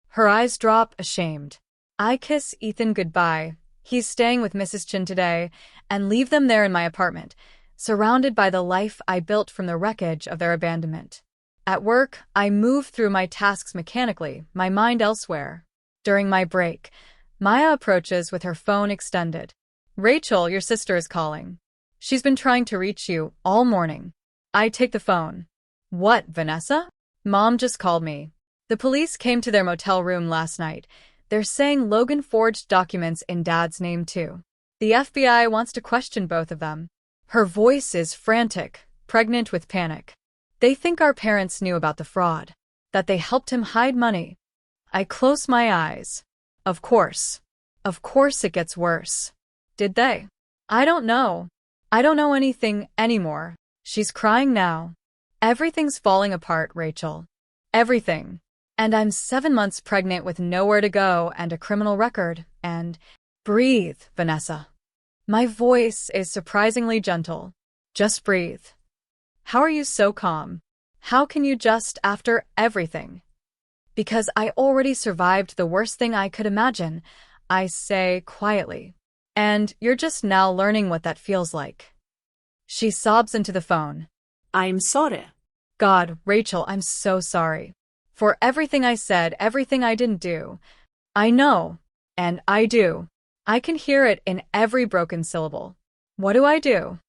Her eyes drop, ashamed. I kiss Ethan goodbye. He's staying with Mrs. Chin today, and leave them there in my apartment, surrounded by the life I built from the wreckage of their abandonment. At work, I move through my tasks mechanically, my mind elsewhere. During my break, Maya approaches with her phone extended. Rachel, your sister is calling. She's been trying to reach you all morning. I take the phone. What, Vanessa? Mom just called me. The police came to their motel room last night. They're saying Logan forged documents in Dad's name too. The FBI wants to question both of them. Her voice is frantic, pregnant with panic. They think our parents knew about the fraud, that they helped him hide money. I close my eyes. Of course. Of course it gets worse. Did they? I don't know. I don't know anything anymore. She's crying now. Everything's falling apart, Rachel. Everything. And I'm 7 months pregnant with nowhere to go and a criminal record, and breathe, Vanessa. My voice is surprisingly gentle. Just breathe. How are you so calm? How can you just after everything? Because I already survived the worst thing I could imagine, I say quietly. And you're just now learning what that feels like. She sobs into the phone. I'm sorry. God, Rachel, I'm so sorry. For everything I said, everything I didn't do. I know. And I do. I can hear it in every broken syllable. What do I do?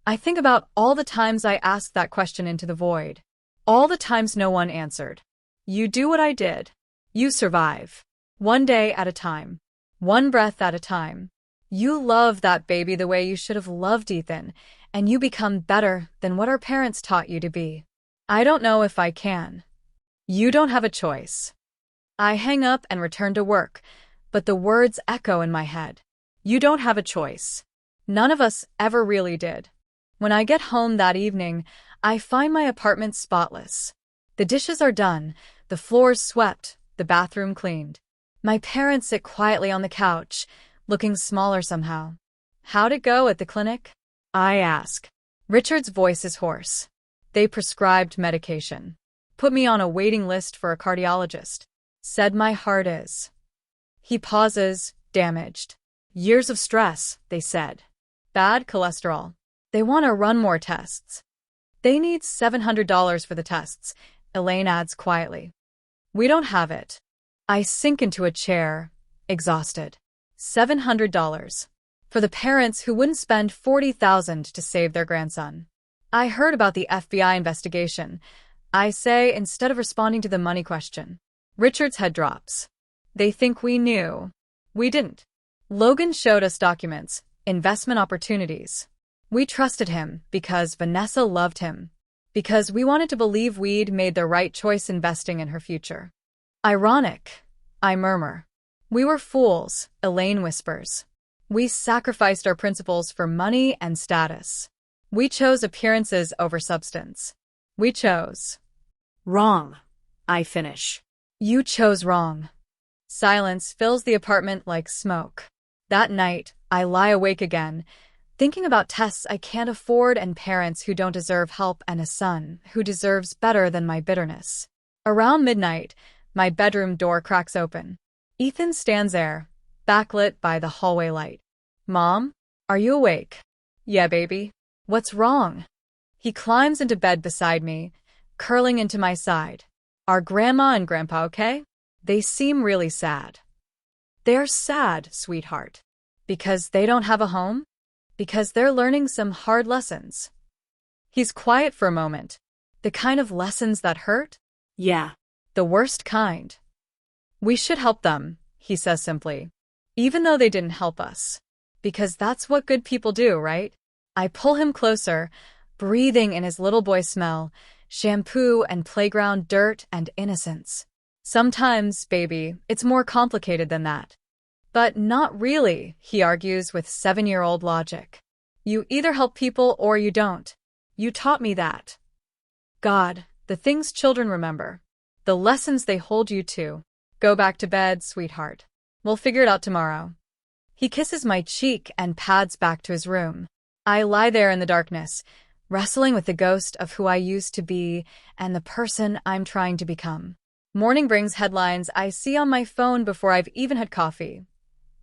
I think about all the times I asked that question into the void. All the times no one answered. You do what I did. You survive. One day at a time. One breath at a time. You love that baby the way you should have loved Ethan, and you become better than what our parents taught you to be. I don't know if I can. You don't have a choice. I hang up and return to work, but the words echo in my head. You don't have a choice. None of us ever really did. When I get home that evening, I find my apartment spotless. The dishes are done, the floors swept, the bathroom cleaned. My parents sit quietly on the couch, looking smaller somehow. How'd it go at the clinic? I ask. Richard's voice is hoarse. They prescribed medication. Put me on a waiting list for a cardiologist. Said my heart is. He pauses, damaged. Years of stress, they said. Bad cholesterol. They want to run more tests. They need $700 for the tests, Elaine adds quietly. We don't have it. I sink into a chair, exhausted. $700. For the parents who wouldn't spend $40,000 to save their grandson. I heard about the FBI investigation. I say instead of responding to the money question. Richard's head drops. They think we knew. We didn't. Logan showed us documents, investment opportunities. We trusted him because Vanessa loved him. Because we wanted to believe we'd made the right choice investing in her future. Ironic, I murmur. We were fools, Elaine whispers. We sacrificed our principles for money and status. We chose appearances over substance. We chose. Wrong. I finish. You chose wrong. Silence fills the apartment like smoke. That night, I lie awake again, thinking about tests I can't afford and parents who don't deserve help and a son who deserves better than my bitterness. Around midnight, my bedroom door cracks open. Ethan stands there, backlit by the hallway light. Mom, are you awake? Yeah, baby. What's wrong? He climbs into bed beside me, curling into my side. Are Grandma and Grandpa okay? They seem really sad. They're sad, sweetheart. Because they don't have a home? Because they're learning some hard lessons. He's quiet for a moment. The kind of lessons that hurt? Yeah. The worst kind. We should help them, he says simply. Even though they didn't help us. Because that's what good people do, right? I pull him closer, breathing in his little boy smell, shampoo and playground dirt and innocence. Sometimes, baby, it's more complicated than that. But not really, he argues with 7-year-old logic. You either help people or you don't. You taught me that. God, the things children remember. The lessons they hold you to. Go back to bed, sweetheart. We'll figure it out tomorrow. He kisses my cheek and pads back to his room. I lie there in the darkness, wrestling with the ghost of who I used to be and the person I'm trying to become. Morning brings headlines I see on my phone before I've even had coffee.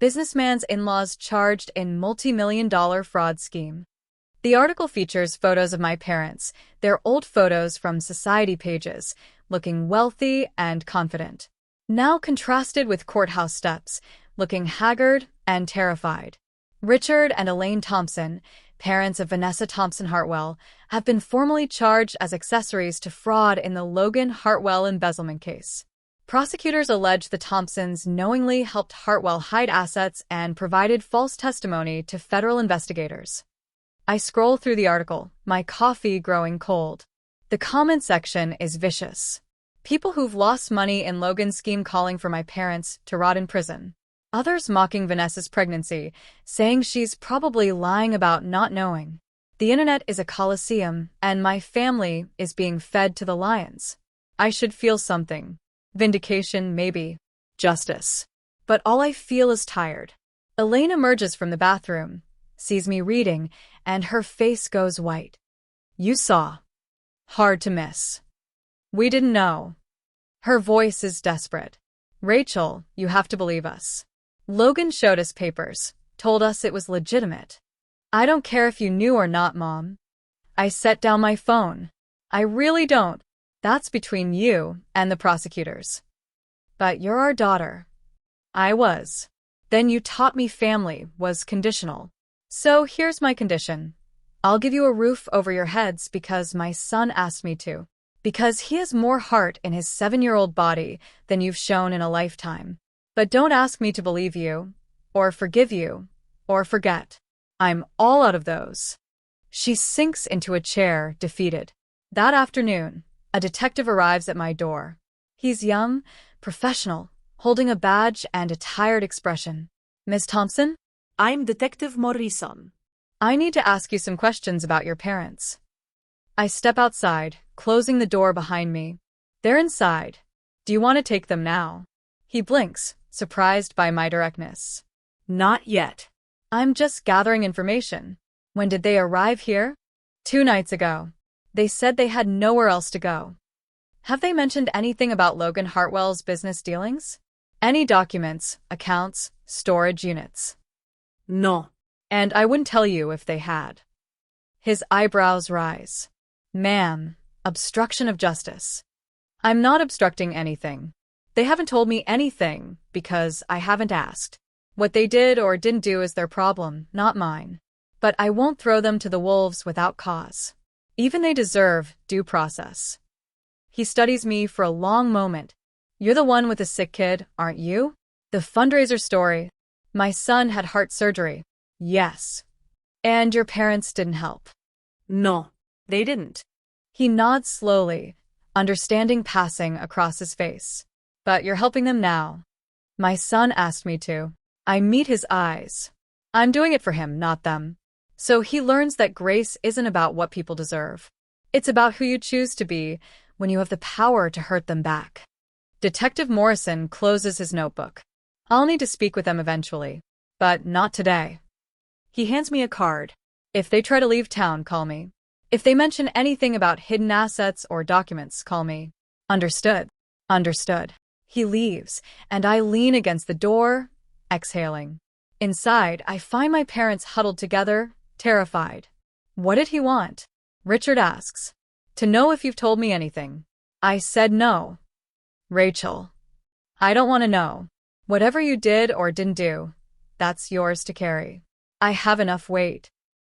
Businessman's in-laws charged in multi-million-dollar fraud scheme. The article features photos of my parents, their old photos from society pages, looking wealthy and confident. Now contrasted with courthouse steps, looking haggard and terrified. Richard and Elaine Thompson, parents of Vanessa Thompson Hartwell, have been formally charged as accessories to fraud in the Logan Hartwell embezzlement case. Prosecutors allege the Thompsons knowingly helped Hartwell hide assets and provided false testimony to federal investigators. I scroll through the article, my coffee growing cold. The comment section is vicious. People who've lost money in Logan's scheme calling for my parents to rot in prison. Others mocking Vanessa's pregnancy, saying she's probably lying about not knowing. The internet is a coliseum, and my family is being fed to the lions. I should feel something. Vindication, maybe. Justice. But all I feel is tired. Elaine emerges from the bathroom, sees me reading, and her face goes white. You saw. Hard to miss. We didn't know. Her voice is desperate. Rachel, you have to believe us. Logan showed us papers, told us it was legitimate. I don't care if you knew or not, Mom. I set down my phone. I really don't. That's between you and the prosecutors. But you're our daughter. I was. Then you taught me family was conditional. So here's my condition. I'll give you a roof over your heads because my son asked me to. Because he has more heart in his 7-year-old body than you've shown in a lifetime. But don't ask me to believe you, or forgive you, or forget. I'm all out of those. She sinks into a chair, defeated. That afternoon, a detective arrives at my door. He's young, professional, holding a badge and a tired expression. Miss Thompson? I'm Detective Morrison. I need to ask you some questions about your parents. I step outside, closing the door behind me. They're inside. Do you want to take them now? He blinks, surprised by my directness. Not yet. I'm just gathering information. When did they arrive here? 2 nights ago. They said they had nowhere else to go. Have they mentioned anything about Logan Hartwell's business dealings? Any documents, accounts, storage units? No. And I wouldn't tell you if they had. His eyebrows rise. Ma'am, obstruction of justice. I'm not obstructing anything. They haven't told me anything because I haven't asked. What they did or didn't do is their problem, not mine. But I won't throw them to the wolves without cause. Even they deserve due process. He studies me for a long moment. You're the one with the sick kid, aren't you? The fundraiser story. My son had heart surgery. Yes. And your parents didn't help. No, they didn't. He nods slowly, understanding passing across his face. But you're helping them now. My son asked me to. I meet his eyes. I'm doing it for him, not them. So he learns that grace isn't about what people deserve. It's about who you choose to be when you have the power to hurt them back. Detective Morrison closes his notebook. I'll need to speak with them eventually, but not today. He hands me a card. If they try to leave town, call me. If they mention anything about hidden assets or documents, call me. Understood. Understood. He leaves, and I lean against the door, exhaling. Inside, I find my parents huddled together, terrified. What did he want? Richard asks. To know if you've told me anything. I said no. Rachel. I don't want to know. Whatever you did or didn't do, that's yours to carry. I have enough weight.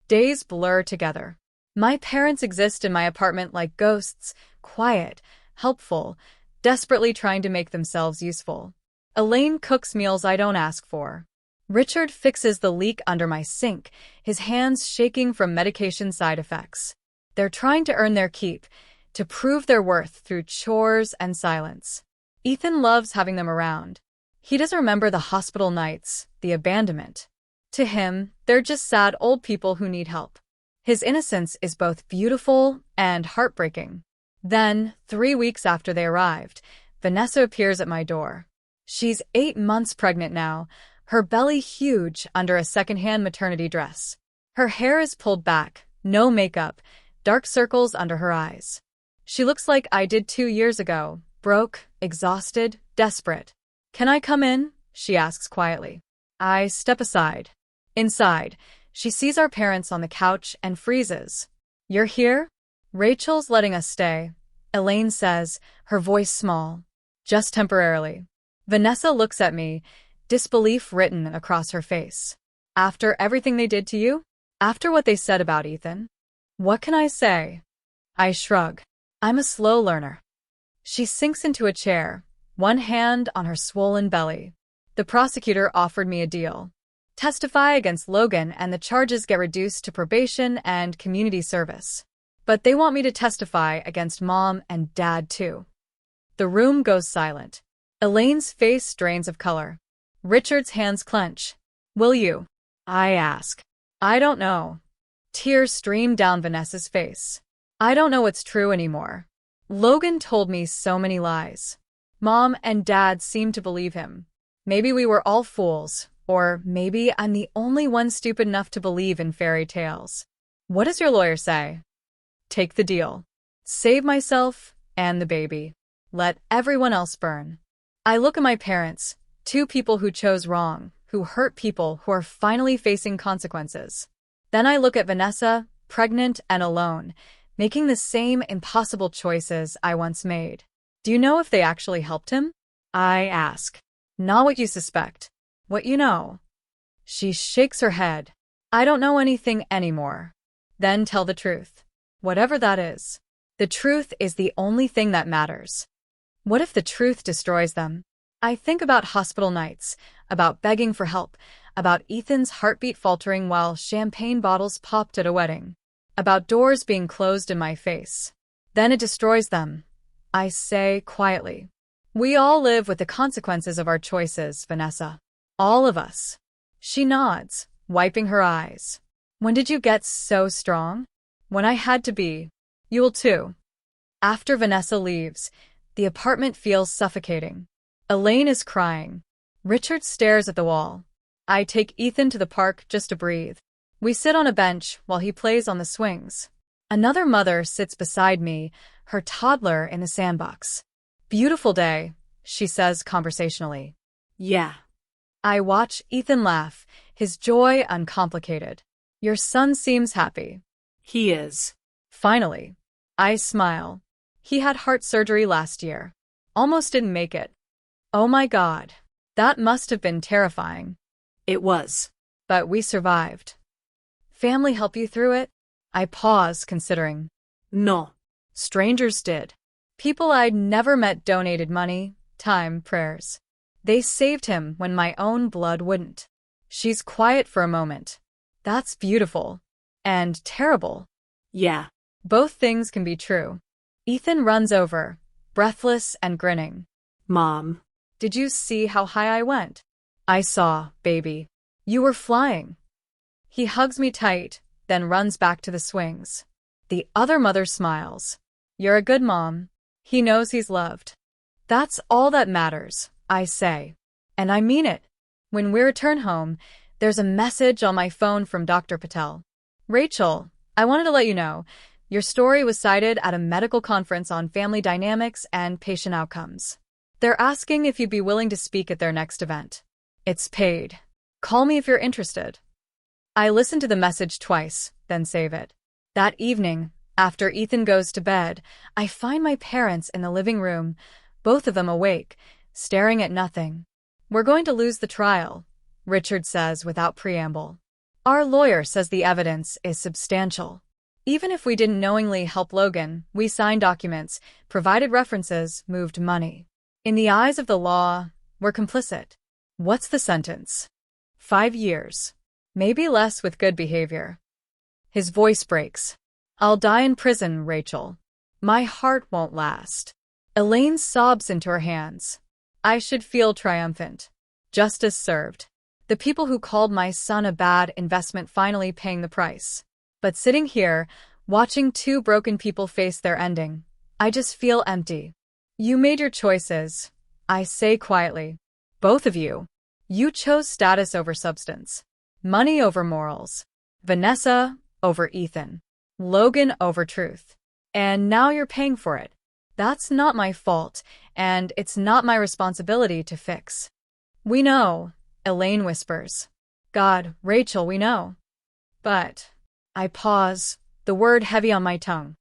Days blur together. My parents exist in my apartment like ghosts, quiet, helpful, desperately trying to make themselves useful. Elaine cooks meals I don't ask for. Richard fixes the leak under my sink, his hands shaking from medication side effects. They're trying to earn their keep, to prove their worth through chores and silence. Ethan loves having them around. He doesn't remember the hospital nights, the abandonment. To him, they're just sad old people who need help. His innocence is both beautiful and heartbreaking. Then, 3 weeks after they arrived, Vanessa appears at my door. She's 8 months pregnant now, her belly huge under a secondhand maternity dress. Her hair is pulled back, no makeup, dark circles under her eyes. She looks like I did 2 years ago, broke, exhausted, desperate. "Can I come in?" she asks quietly. I step aside. Inside, she sees our parents on the couch and freezes. "You're here?" "Rachel's letting us stay," Elaine says, her voice small. "Just temporarily." Vanessa looks at me, disbelief written across her face. "After everything they did to you? After what they said about Ethan?" "What can I say?" I shrug. I'm a slow learner. She sinks into a chair, one hand on her swollen belly. "The prosecutor offered me a deal. Testify against Logan and the charges get reduced to probation and community service. But they want me to testify against Mom and Dad too." The room goes silent. Elaine's face drains of color. Richard's hands clench. "Will you?" I ask. "I don't know." Tears stream down Vanessa's face. "I don't know what's true anymore. Logan told me so many lies. Mom and Dad seemed to believe him. Maybe we were all fools, or maybe I'm the only one stupid enough to believe in fairy tales. What does your lawyer say?" "Take the deal. Save myself and the baby. Let everyone else burn." I look at my parents, 2 people who chose wrong, who hurt people who are finally facing consequences. Then I look at Vanessa, pregnant and alone, making the same impossible choices I once made. "Do you know if they actually helped him?" I ask. "Not what you suspect. What you know." She shakes her head. "I don't know anything anymore." "Then tell the truth. Whatever that is. The truth is the only thing that matters." What if the truth destroys them? I think about hospital nights, about begging for help, about Ethan's heartbeat faltering while champagne bottles popped at a wedding, about doors being closed in my face. Then it destroys them. I say quietly. "We all live with the consequences of our choices, Vanessa. All of us." She nods, wiping her eyes. "When did you get so strong?" "When I had to be. You will too." After Vanessa leaves, the apartment feels suffocating. Elaine is crying. Richard stares at the wall. I take Ethan to the park just to breathe. We sit on a bench while he plays on the swings. Another mother sits beside me, her toddler in the sandbox. "Beautiful day," she says conversationally. Yeah. I watch Ethan laugh, his joy uncomplicated. "Your son seems happy." He is. Finally. I smile. He had heart surgery last year. Almost didn't make it. Oh my God. That must have been terrifying. It was. But we survived. Family help you through it? I pause, considering. No. Strangers did. People I'd never met donated money, time, prayers. They saved him when my own blood wouldn't. She's quiet for a moment. That's beautiful. And terrible. Yeah. Both things can be true. Ethan runs over, breathless and grinning. Mom. "Did you see how high I went?" "I saw, baby. You were flying." He hugs me tight, then runs back to the swings. The other mother smiles. "You're a good mom." He knows he's loved. That's all that matters, I say. And I mean it. When we return home, there's a message on my phone from Dr. Patel. "Rachel, I wanted to let you know, your story was cited at a medical conference on family dynamics and patient outcomes. They're asking if you'd be willing to speak at their next event. It's paid. Call me if you're interested." I listen to the message twice, then save it. That evening, after Ethan goes to bed, I find my parents in the living room, both of them awake, staring at nothing. "We're going to lose the trial," Richard says without preamble. "Our lawyer says the evidence is substantial. Even if we didn't knowingly help Logan, we signed documents, provided references, moved money. In the eyes of the law, we're complicit." "What's the sentence?" 5 years. Maybe less with good behavior. His voice breaks. "I'll die in prison, Rachel. My heart won't last." Elaine sobs into her hands. I should feel triumphant. Justice served. The people who called my son a bad investment finally paying the price. But sitting here, watching 2 broken people face their ending, I just feel empty. You made your choices, I say quietly. Both of you. You chose status over substance, money over morals, Vanessa over Ethan, Logan over truth. And now you're paying for it. That's not my fault, and it's not my responsibility to fix. We know, Elaine whispers. God, Rachel, we know. But I pause, the word heavy on my tongue.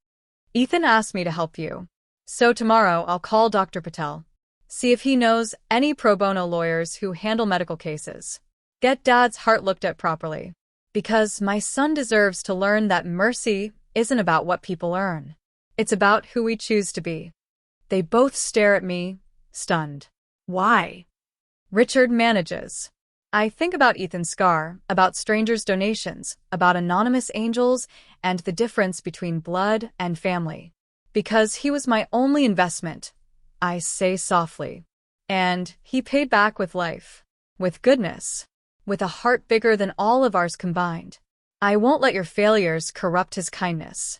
Ethan asked me to help you. So tomorrow I'll call Dr. Patel. See if he knows any pro bono lawyers who handle medical cases. Get Dad's heart looked at properly. Because my son deserves to learn that mercy isn't about what people earn. It's about who we choose to be. They both stare at me, stunned. Why? Richard manages. I think about Ethan's scar, about strangers' donations, about anonymous angels, and the difference between blood and family. Because he was my only investment, I say softly. And he paid back with life, with goodness, with a heart bigger than all of ours combined. I won't let your failures corrupt his kindness.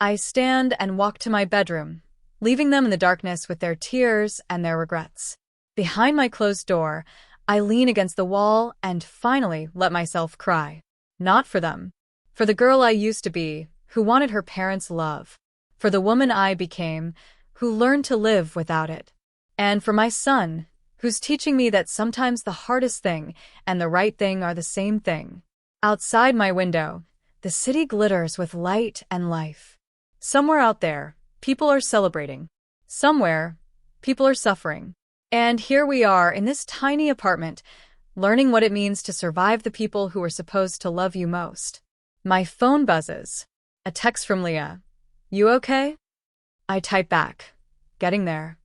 I stand and walk to my bedroom, leaving them in the darkness with their tears and their regrets. Behind my closed door, I lean against the wall and finally let myself cry. Not for them. For the girl I used to be, who wanted her parents' love. For the woman I became, who learned to live without it. And for my son, who's teaching me that sometimes the hardest thing and the right thing are the same thing. Outside my window, the city glitters with light and life. Somewhere out there, people are celebrating. Somewhere, people are suffering. And here we are in this tiny apartment, learning what it means to survive the people who are supposed to love you most. My phone buzzes. A text from Leah. You okay? I type back. Getting there.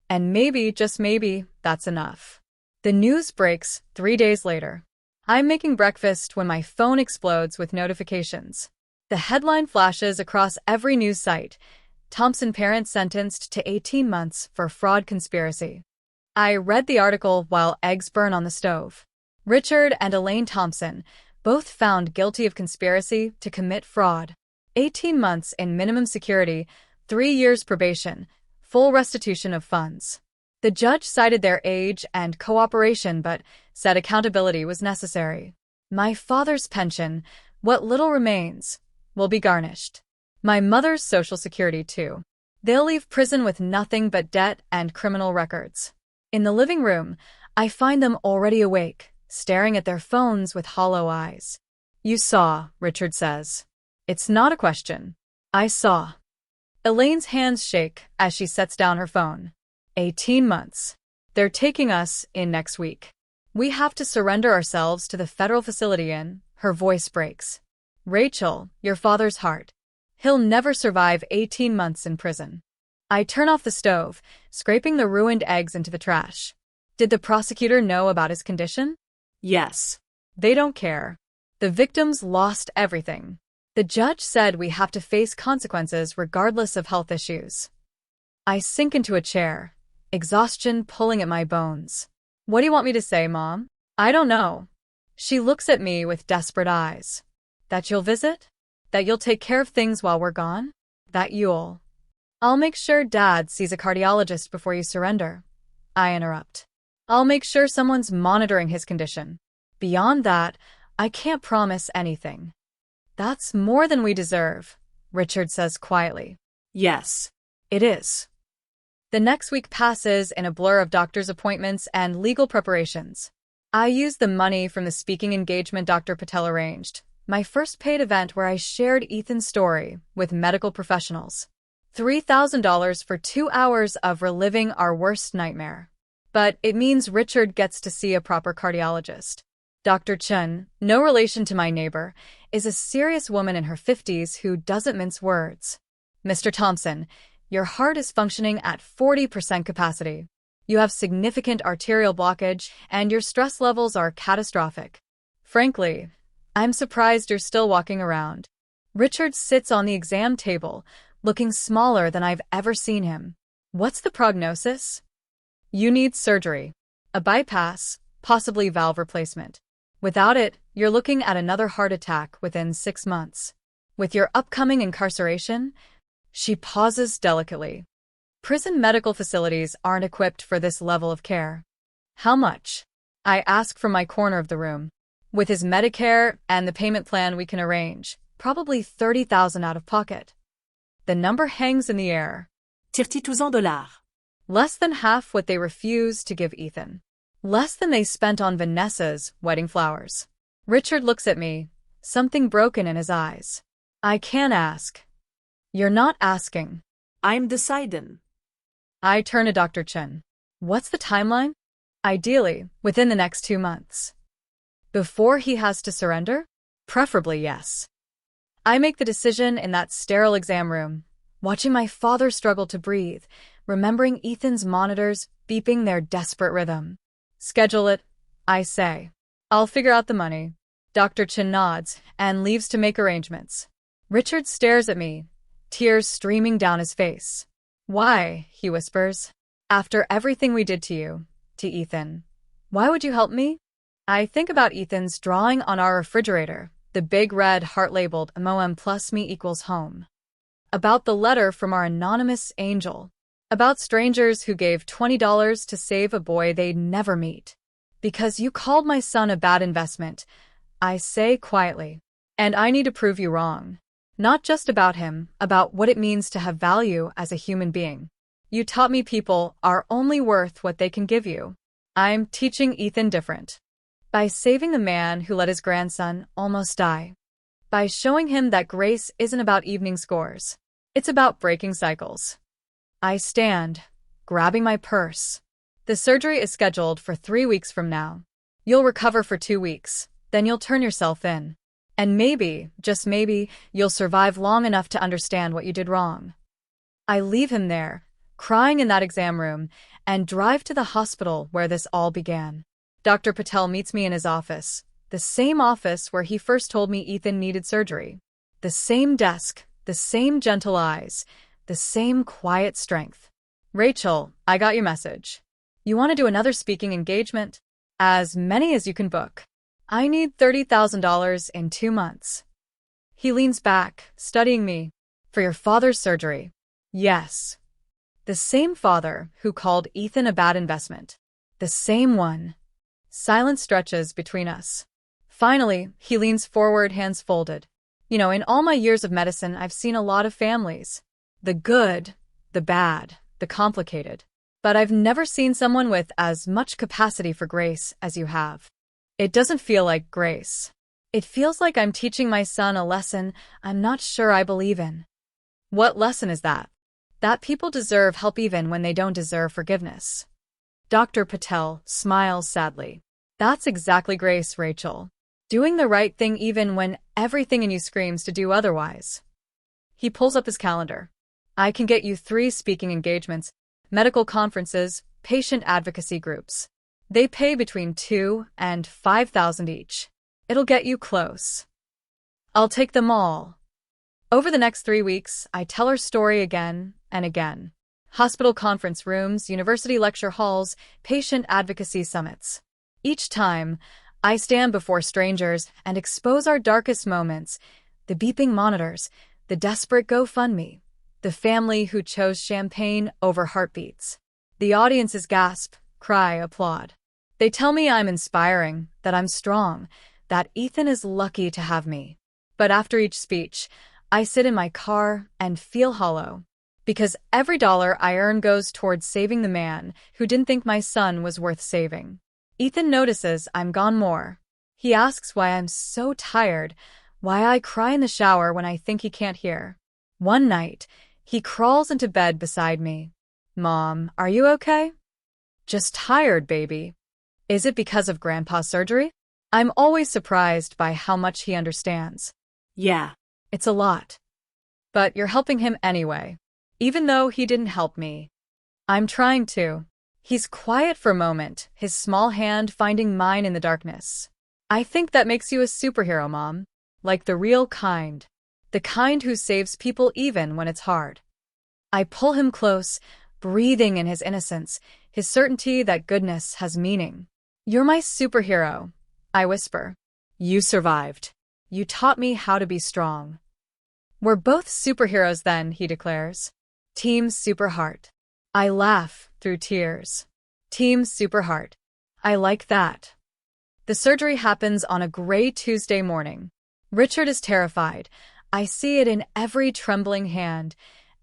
And maybe, just maybe, that's enough. The news breaks 3 days later. I'm making breakfast when my phone explodes with notifications. The headline flashes across every news site. Thompson parent sentenced to 18 months for fraud conspiracy. I read the article while eggs burn on the stove. Richard and Elaine Thompson, both found guilty of conspiracy to commit fraud. 18 months in minimum security, 3 years probation, full restitution of funds. The judge cited their age and cooperation but said accountability was necessary. My father's pension, what little remains, will be garnished. My mother's Social Security, too. They'll leave prison with nothing but debt and criminal records. In the living room, I find them already awake, staring at their phones with hollow eyes. You saw, Richard says. It's not a question. I saw. Elaine's hands shake as she sets down her phone. 18 months. They're taking us in next week. We have to surrender ourselves to the federal facility in, her voice breaks. Rachel, your father's heart. He'll never survive 18 months in prison. I turn off the stove, scraping the ruined eggs into the trash. Did the prosecutor know about his condition? Yes. They don't care. The victims lost everything. The judge said we have to face consequences regardless of health issues. I sink into a chair, exhaustion pulling at my bones. What do you want me to say, Mom? I don't know. She looks at me with desperate eyes. That you'll visit? That you'll take care of things while we're gone? That you'll... I'll make sure Dad sees a cardiologist before you surrender. I interrupt. I'll make sure someone's monitoring his condition. Beyond that, I can't promise anything. That's more than we deserve, Richard says quietly. Yes, it is. The next week passes in a blur of doctor's appointments and legal preparations. I use the money from the speaking engagement Dr. Patel arranged, my first paid event where I shared Ethan's story with medical professionals. $3,000 for 2 hours of reliving our worst nightmare. But it means Richard gets to see a proper cardiologist. Dr. Chun, no relation to my neighbor, is a serious woman in her 50s who doesn't mince words. Mr. Thompson, your heart is functioning at 40% capacity. You have significant arterial blockage, and your stress levels are catastrophic. Frankly, I'm surprised you're still walking around. Richard sits on the exam table, looking smaller than I've ever seen him. What's the prognosis? You need surgery. A bypass, possibly valve replacement. Without it, you're looking at another heart attack within 6 months. With your upcoming incarceration, she pauses delicately. Prison medical facilities aren't equipped for this level of care. How much? I ask from my corner of the room. With his Medicare and the payment plan we can arrange, probably $30,000 out of pocket. The number hangs in the air. $32,000. Less than half what they refused to give Ethan. Less than they spent on Vanessa's wedding flowers. Richard looks at me, something broken in his eyes. I can't ask. You're not asking. I'm deciding. I turn to Dr. Chen. What's the timeline? Ideally, within the next 2 months. Before he has to surrender? Preferably yes. I make the decision in that sterile exam room, watching my father struggle to breathe, remembering Ethan's monitors beeping their desperate rhythm. Schedule it, I say. I'll figure out the money. Dr. Chen nods and leaves to make arrangements. Richard stares at me, tears streaming down his face. Why, he whispers. After everything we did to you, to Ethan, why would you help me? I think about Ethan's drawing on our refrigerator, the big red heart labeled MOM plus me equals home. About the letter from our anonymous angel. About strangers who gave $20 to save a boy they'd never meet. Because you called my son a bad investment, I say quietly. And I need to prove you wrong. Not just about him, about what it means to have value as a human being. You taught me people are only worth what they can give you. I'm teaching Ethan different. By saving the man who let his grandson almost die. By showing him that grace isn't about evening scores. It's about breaking cycles. I stand, grabbing my purse. The surgery is scheduled for 3 weeks from now. You'll recover for 2 weeks, then you'll turn yourself in. And maybe, just maybe, you'll survive long enough to understand what you did wrong. I leave him there, crying in that exam room, and drive to the hospital where this all began. Dr. Patel meets me in his office, the same office where he first told me Ethan needed surgery. The same desk, the same gentle eyes, the same quiet strength. Rachel, I got your message. You want to do another speaking engagement? As many as you can book. I need $30,000 in 2 months. He leans back, studying me. For your father's surgery. Yes. The same father who called Ethan a bad investment. The same one. Silence stretches between us. Finally, he leans forward, hands folded. You know, in all my years of medicine, I've seen a lot of families. The good, the bad, the complicated. But I've never seen someone with as much capacity for grace as you have. It doesn't feel like grace. It feels like I'm teaching my son a lesson I'm not sure I believe in. What lesson is that? That people deserve help even when they don't deserve forgiveness. Dr. Patel smiles sadly. That's exactly grace, Rachel. Doing the right thing even when everything in you screams to do otherwise. He pulls up his calendar. I can get you 3 speaking engagements, medical conferences, patient advocacy groups. They pay between $2,000 and $5,000 each. It'll get you close. I'll take them all. Over the next 3 weeks, I tell her story again and again. Hospital conference rooms, university lecture halls, patient advocacy summits. Each time, I stand before strangers and expose our darkest moments, the beeping monitors, the desperate GoFundMe, the family who chose champagne over heartbeats. The audiences gasp, cry, applaud. They tell me I'm inspiring, that I'm strong, that Ethan is lucky to have me. But after each speech, I sit in my car and feel hollow. Because every dollar I earn goes towards saving the man who didn't think my son was worth saving. Ethan notices I'm gone more. He asks why I'm so tired, why I cry in the shower when I think he can't hear. One night, he crawls into bed beside me. Mom, are you okay? Just tired, baby. Is it because of Grandpa's surgery? I'm always surprised by how much he understands. Yeah. It's a lot. But you're helping him anyway. Even though he didn't help me. I'm trying to. He's quiet for a moment, his small hand finding mine in the darkness. I think that makes you a superhero, Mom. Like the real kind. The kind who saves people even when it's hard. I pull him close, breathing in his innocence, his certainty that goodness has meaning. You're my superhero, I whisper. You survived. You taught me how to be strong. We're both superheroes then, he declares. Team Superheart. I laugh through tears. Team Superheart. I like that. The surgery happens on a gray Tuesday morning. Richard is terrified. I see it in every trembling hand,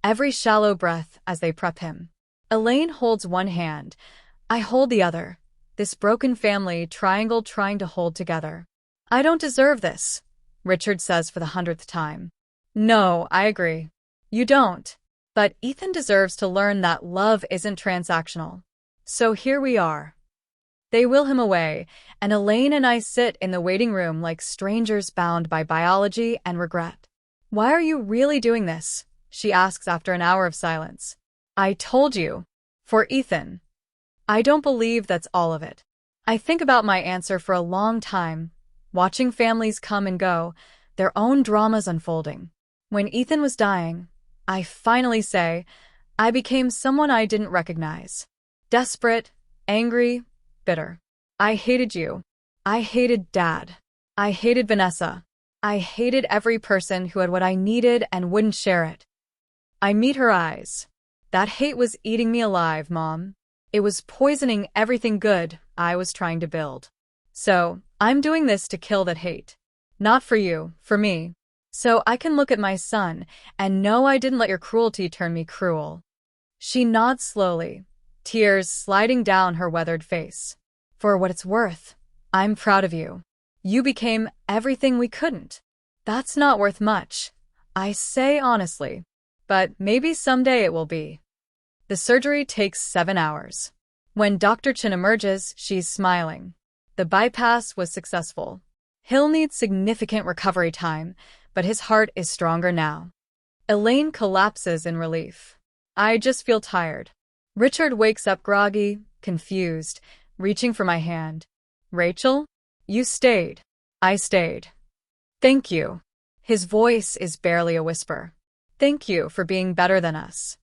every shallow breath as they prep him. Elaine holds one hand. I hold the other. This broken family triangle trying to hold together. I don't deserve this, Richard says for the 100th time. No, I agree. You don't. But Ethan deserves to learn that love isn't transactional. So here we are. They wheel him away, and Elaine and I sit in the waiting room like strangers bound by biology and regret. Why are you really doing this? She asks after an hour of silence. I told you. For Ethan. I don't believe that's all of it. I think about my answer for a long time, watching families come and go, their own dramas unfolding. When Ethan was dying, I finally say, I became someone I didn't recognize. Desperate, angry, bitter. I hated you. I hated Dad. I hated Vanessa. I hated every person who had what I needed and wouldn't share it. I meet her eyes. That hate was eating me alive, Mom. It was poisoning everything good I was trying to build. So, I'm doing this to kill that hate. Not for you, for me. So I can look at my son and know I didn't let your cruelty turn me cruel. She nods slowly, tears sliding down her weathered face. For what it's worth, I'm proud of you. You became everything we couldn't. That's not worth much, I say honestly. But maybe someday it will be. The surgery takes 7 hours. When Dr. Chin emerges, she's smiling. The bypass was successful. He'll need significant recovery time, but his heart is stronger now. Elaine collapses in relief. I just feel tired. Richard wakes up groggy, confused, reaching for my hand. Rachel? You stayed. I stayed. Thank you. His voice is barely a whisper. Thank you for being better than us.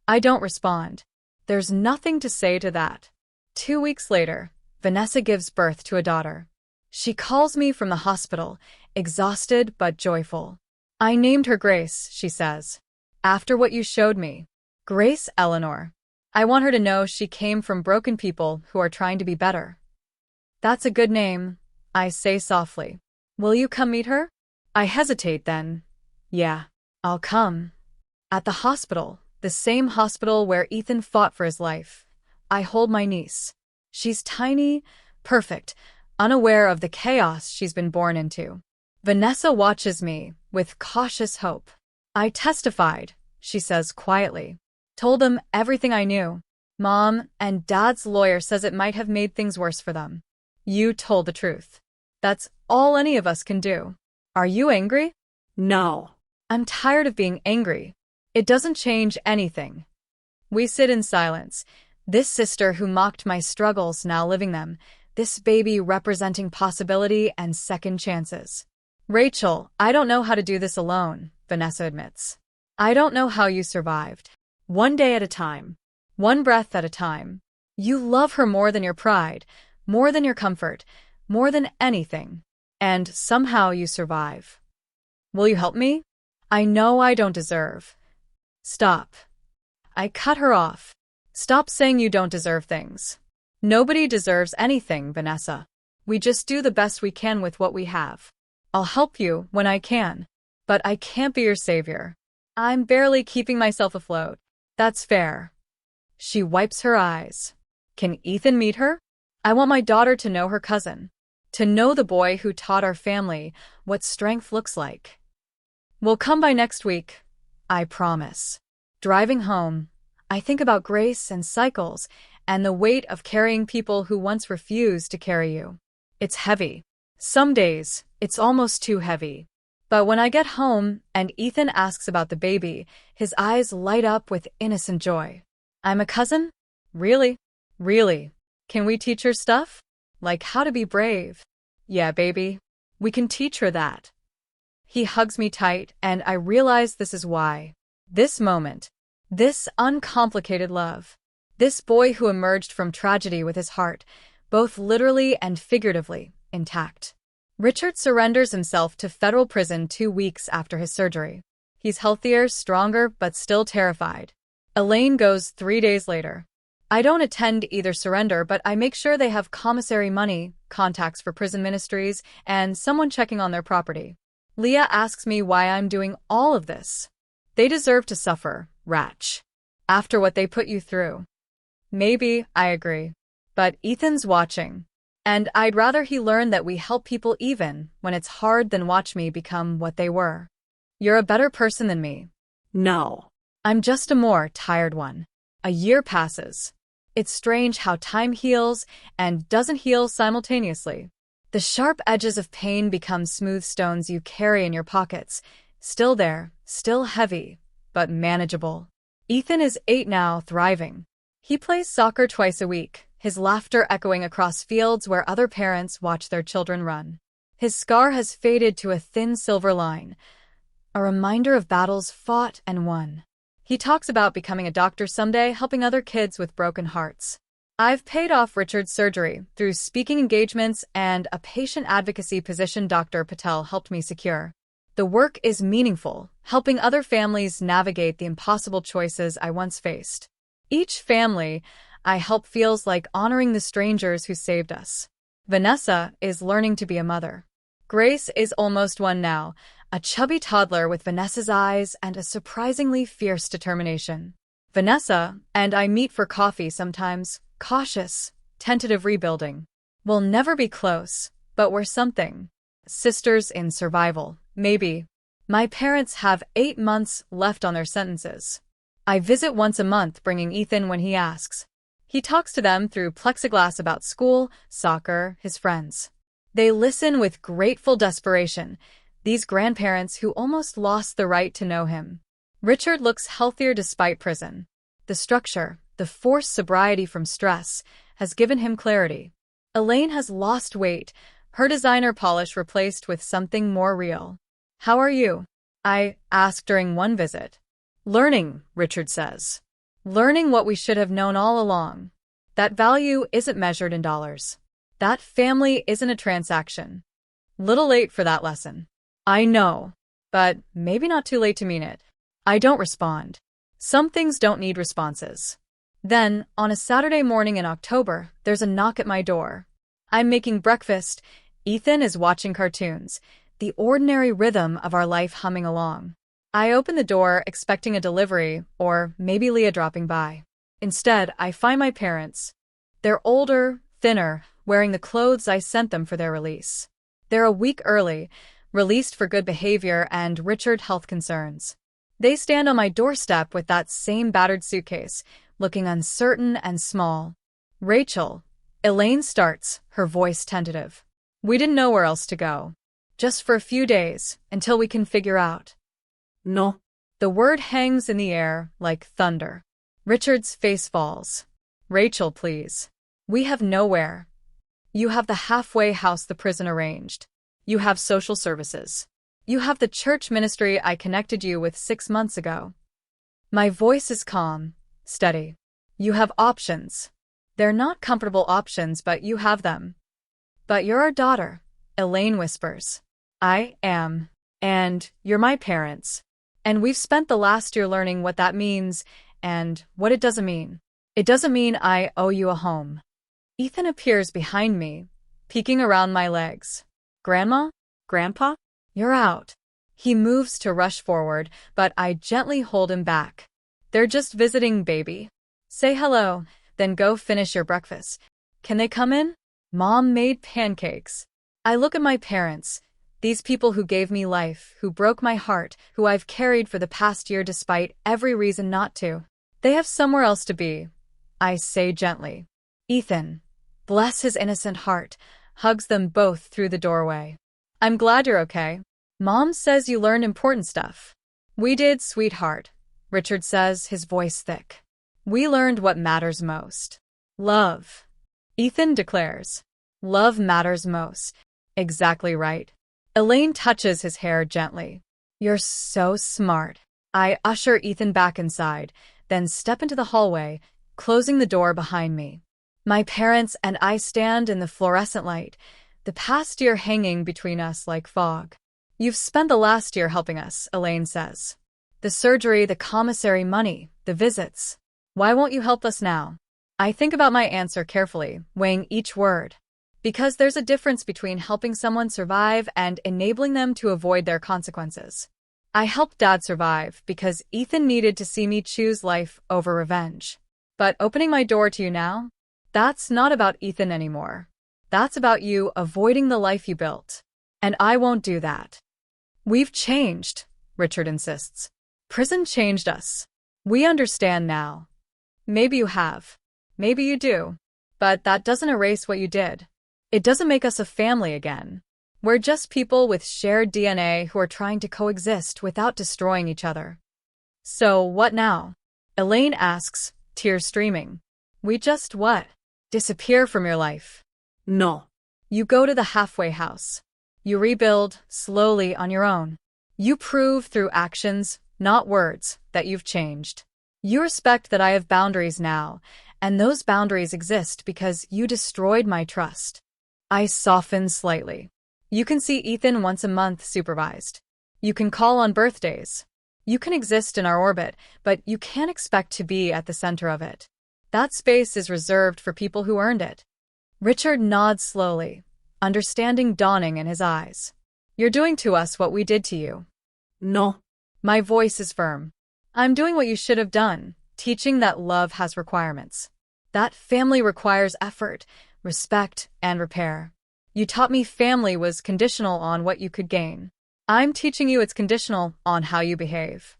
I don't respond. There's nothing to say to that. 2 weeks later, Vanessa gives birth to a daughter. She calls me from the hospital, exhausted but joyful. I named her Grace, she says. After what you showed me. Grace Eleanor. I want her to know she came from broken people who are trying to be better. That's a good name, I say softly. Will you come meet her? I hesitate then. Yeah, I'll come. At the hospital, the same hospital where Ethan fought for his life, I hold my niece. She's tiny, perfect, unaware of the chaos she's been born into. Vanessa watches me with cautious hope. I testified, she says quietly. Told them everything I knew. Mom and Dad's lawyer says it might have made things worse for them. You told the truth. That's all any of us can do. Are you angry? No. I'm tired of being angry. It doesn't change anything. We sit in silence. This sister who mocked my struggles now living them. This baby representing possibility and second chances. Rachel, I don't know how to do this alone, Vanessa admits. I don't know how you survived. One day at a time. One breath at a time. You love her more than your pride, more than your comfort, more than anything. And somehow you survive. Will you help me? I know I don't deserve. Stop. I cut her off. Stop saying you don't deserve things. Nobody deserves anything, Vanessa. We just do the best we can with what we have. I'll help you when I can. But I can't be your savior. I'm barely keeping myself afloat. That's fair. She wipes her eyes. Can Ethan meet her? I want my daughter to know her cousin. To know the boy who taught our family what strength looks like. We'll come by next week. I promise. Driving home, I think about Grace and cycles and the weight of carrying people who once refused to carry you. It's heavy. Some days, it's almost too heavy. But when I get home and Ethan asks about the baby, his eyes light up with innocent joy. I'm a cousin? Really? Really? Can we teach her stuff? Like how to be brave? Yeah, baby. We can teach her that. He hugs me tight, and I realize this is why. This moment. This uncomplicated love. This boy who emerged from tragedy with his heart, both literally and figuratively, intact. Richard surrenders himself to federal prison 2 weeks after his surgery. He's healthier, stronger, but still terrified. Elaine goes 3 days later. I don't attend either surrender, but I make sure they have commissary money, contacts for prison ministries, and someone checking on their property. Leah asks me why I'm doing all of this. They deserve to suffer, Ratch. After what they put you through. Maybe, I agree. But Ethan's watching. And I'd rather he learn that we help people even when it's hard than watch me become what they were. You're a better person than me. No. I'm just a more tired one. A year passes. It's strange how time heals and doesn't heal simultaneously. The sharp edges of pain become smooth stones you carry in your pockets. Still there, still heavy, but manageable. Ethan is 8 now, thriving. He plays soccer twice a week, his laughter echoing across fields where other parents watch their children run. His scar has faded to a thin silver line, a reminder of battles fought and won. He talks about becoming a doctor someday, helping other kids with broken hearts. I've paid off Richard's surgery through speaking engagements and a patient advocacy position Dr. Patel helped me secure. The work is meaningful, helping other families navigate the impossible choices I once faced. Each family I help feels like honoring the strangers who saved us. Vanessa is learning to be a mother. Grace is almost 1 now, a chubby toddler with Vanessa's eyes and a surprisingly fierce determination. Vanessa and I meet for coffee sometimes, cautious, tentative rebuilding. We'll never be close, but we're something. Sisters in survival, maybe. My parents have 8 months left on their sentences. I visit once a month, bringing Ethan when he asks. He talks to them through plexiglass about school, soccer, his friends. They listen with grateful desperation, these grandparents who almost lost the right to know him. Richard looks healthier despite prison. The structure, the forced sobriety from stress, has given him clarity. Elaine has lost weight, her designer polish replaced with something more real. How are you? I ask during one visit. Learning, Richard says. Learning what we should have known all along. That value isn't measured in dollars. That family isn't a transaction. Little late for that lesson. I know, but maybe not too late to mean it. I don't respond. Some things don't need responses. Then, on a Saturday morning in October, there's a knock at my door. I'm making breakfast. Ethan is watching cartoons, the ordinary rhythm of our life humming along. I open the door expecting a delivery, or maybe Leah dropping by. Instead, I find my parents. They're older, thinner, wearing the clothes I sent them for their release. They're a week early, released for good behavior and Richard health concerns. They stand on my doorstep with that same battered suitcase, looking uncertain and small. Rachel. Elaine starts, her voice tentative. We didn't know where else to go. Just for a few days, until we can figure out. No. The word hangs in the air like thunder. Richard's face falls. Rachel, please. We have nowhere. You have the halfway house the prison arranged. You have social services. You have the church ministry I connected you with 6 months ago. My voice is calm, steady. You have options. They're not comfortable options, but you have them. But you're our daughter, Elaine whispers. I am. And you're my parents. And we've spent the last year learning what that means and what it doesn't mean. It doesn't mean I owe you a home. Ethan appears behind me, peeking around my legs. Grandma? Grandpa? You're out. He moves to rush forward, but I gently hold him back. They're just visiting, baby. Say hello, then go finish your breakfast. Can they come in? Mom made pancakes. I look at my parents, these people who gave me life, who broke my heart, who I've carried for the past year despite every reason not to. They have somewhere else to be, I say gently. Ethan, bless his innocent heart, hugs them both through the doorway. I'm glad you're okay. Mom says you learned important stuff. We did, sweetheart, Richard says, his voice thick. We learned what matters most. Love. Ethan declares. Love matters most. Exactly right. Elaine touches his hair gently. You're so smart. I usher Ethan back inside, then step into the hallway, closing the door behind me. My parents and I stand in the fluorescent light, the past year hanging between us like fog. You've spent the last year helping us, Elaine says. The surgery, the commissary money, the visits. Why won't you help us now? I think about my answer carefully, weighing each word. Because there's a difference between helping someone survive and enabling them to avoid their consequences. I helped Dad survive because Ethan needed to see me choose life over revenge. But opening my door to you now? That's not about Ethan anymore. That's about you avoiding the life you built. And I won't do that. We've changed, Richard insists. Prison changed us. We understand now. Maybe you have. Maybe you do. But that doesn't erase what you did. It doesn't make us a family again. We're just people with shared DNA who are trying to coexist without destroying each other. So, what now? Elaine asks, tears streaming. We just what? Disappear from your life. No. You go to the halfway house. You rebuild, slowly on your own. You prove through actions, not words, that you've changed. You respect that I have boundaries now, and those boundaries exist because you destroyed my trust. I soften slightly. You can see Ethan once a month supervised. You can call on birthdays. You can exist in our orbit, but you can't expect to be at the center of it. That space is reserved for people who earned it. Richard nods slowly, understanding dawning in his eyes. You're doing to us what we did to you. No. My voice is firm. I'm doing what you should have done, teaching that love has requirements. That family requires effort, respect, and repair. You taught me family was conditional on what you could gain. I'm teaching you it's conditional on how you behave.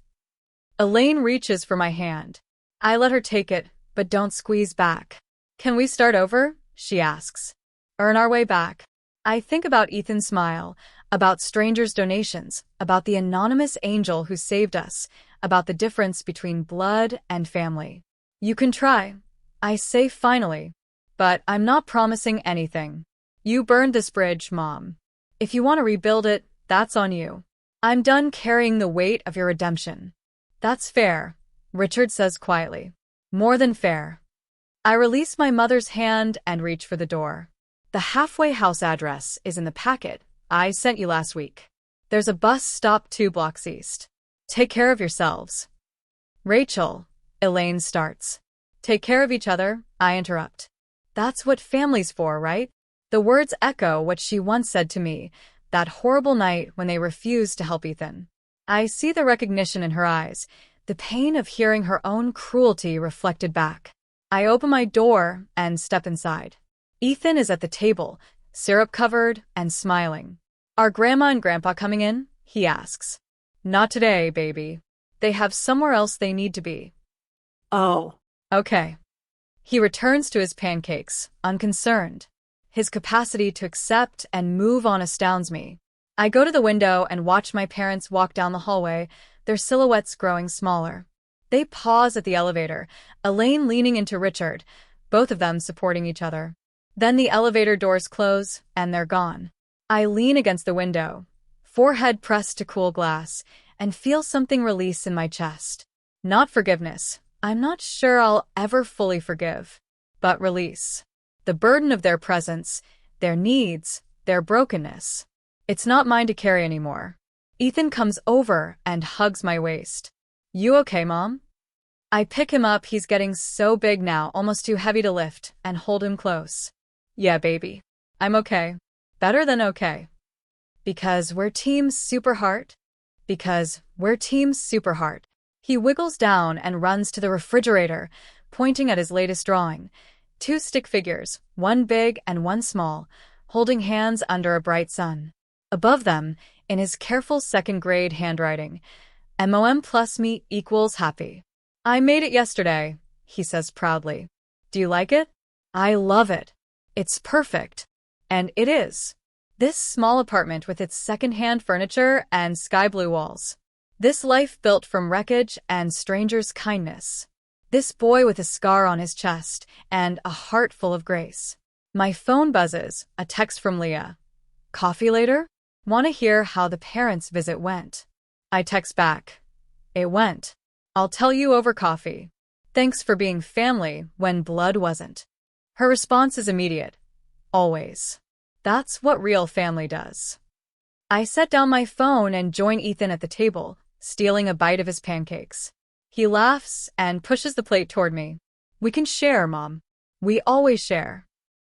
Elaine reaches for my hand. I let her take it, but don't squeeze back. Can we start over? She asks. Earn our way back. I think about Ethan's smile, about strangers' donations, about the anonymous angel who saved us, about the difference between blood and family. You can try. I say finally. But I'm not promising anything. You burned this bridge, Mom. If you want to rebuild it, that's on you. I'm done carrying the weight of your redemption. That's fair, Richard says quietly. More than fair. I release my mother's hand and reach for the door. The halfway house address is in the packet I sent you last week. There's a bus stop 2 blocks east. Take care of yourselves. Rachel, Elaine starts. Take care of each other, I interrupt. That's what family's for, right? The words echo what she once said to me, that horrible night when they refused to help Ethan. I see the recognition in her eyes, the pain of hearing her own cruelty reflected back. I open my door and step inside. Ethan is at the table, syrup-covered and smiling. Are Grandma and Grandpa coming in? He asks. Not today, baby. They have somewhere else they need to be. Oh. Okay. He returns to his pancakes, unconcerned. His capacity to accept and move on astounds me. I go to the window and watch my parents walk down the hallway, their silhouettes growing smaller. They pause at the elevator, Elaine leaning into Richard, both of them supporting each other. Then the elevator doors close, and they're gone. I lean against the window, forehead pressed to cool glass, and feel something release in my chest. Not forgiveness. I'm not sure I'll ever fully forgive. But release. The burden of their presence, their needs, their brokenness. It's not mine to carry anymore. Ethan comes over and hugs my waist. You okay, Mom? I pick him up, he's getting so big now, almost too heavy to lift, and hold him close. Yeah, baby. I'm okay. Better than okay. Because we're Team Superheart? Because we're Team Superheart. He wiggles down and runs to the refrigerator, pointing at his latest drawing. 2 stick figures, one big and one small, holding hands under a bright sun. Above them, in his careful second-grade handwriting, MOM plus me equals happy. I made it yesterday, he says proudly. Do you like it? I love it. It's perfect. And it is. This small apartment with its second-hand furniture and sky-blue walls. This life built from wreckage and strangers' kindness. This boy with a scar on his chest and a heart full of grace. My phone buzzes, a text from Leah. Coffee later? Want to hear how the parents' visit went? I text back. It went. I'll tell you over coffee. Thanks for being family when blood wasn't. Her response is immediate. Always. That's what real family does. I set down my phone and join Ethan at the table, stealing a bite of his pancakes. He laughs and pushes the plate toward me. We can share, Mom. We always share.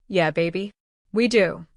Yeah, baby. We do.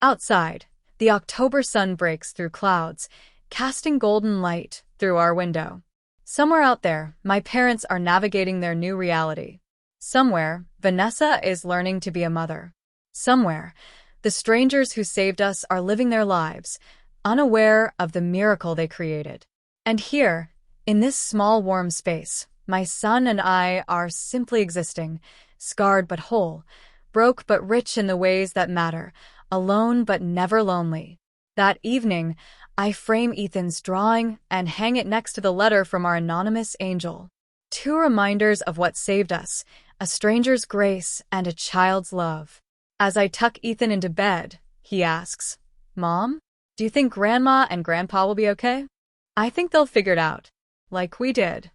Outside, the October sun breaks through clouds, casting golden light through our window. Somewhere out there, my parents are navigating their new reality. Somewhere, Vanessa is learning to be a mother. Somewhere, the strangers who saved us are living their lives, unaware of the miracle they created. And here, in this small warm space, my son and I are simply existing, scarred but whole, broke but rich in the ways that matter, alone but never lonely. That evening, I frame Ethan's drawing and hang it next to the letter from our anonymous angel. Two reminders of what saved us, a stranger's grace and a child's love. As I tuck Ethan into bed, he asks, Mom, do you think Grandma and Grandpa will be okay? I think they'll figure it out, like we did.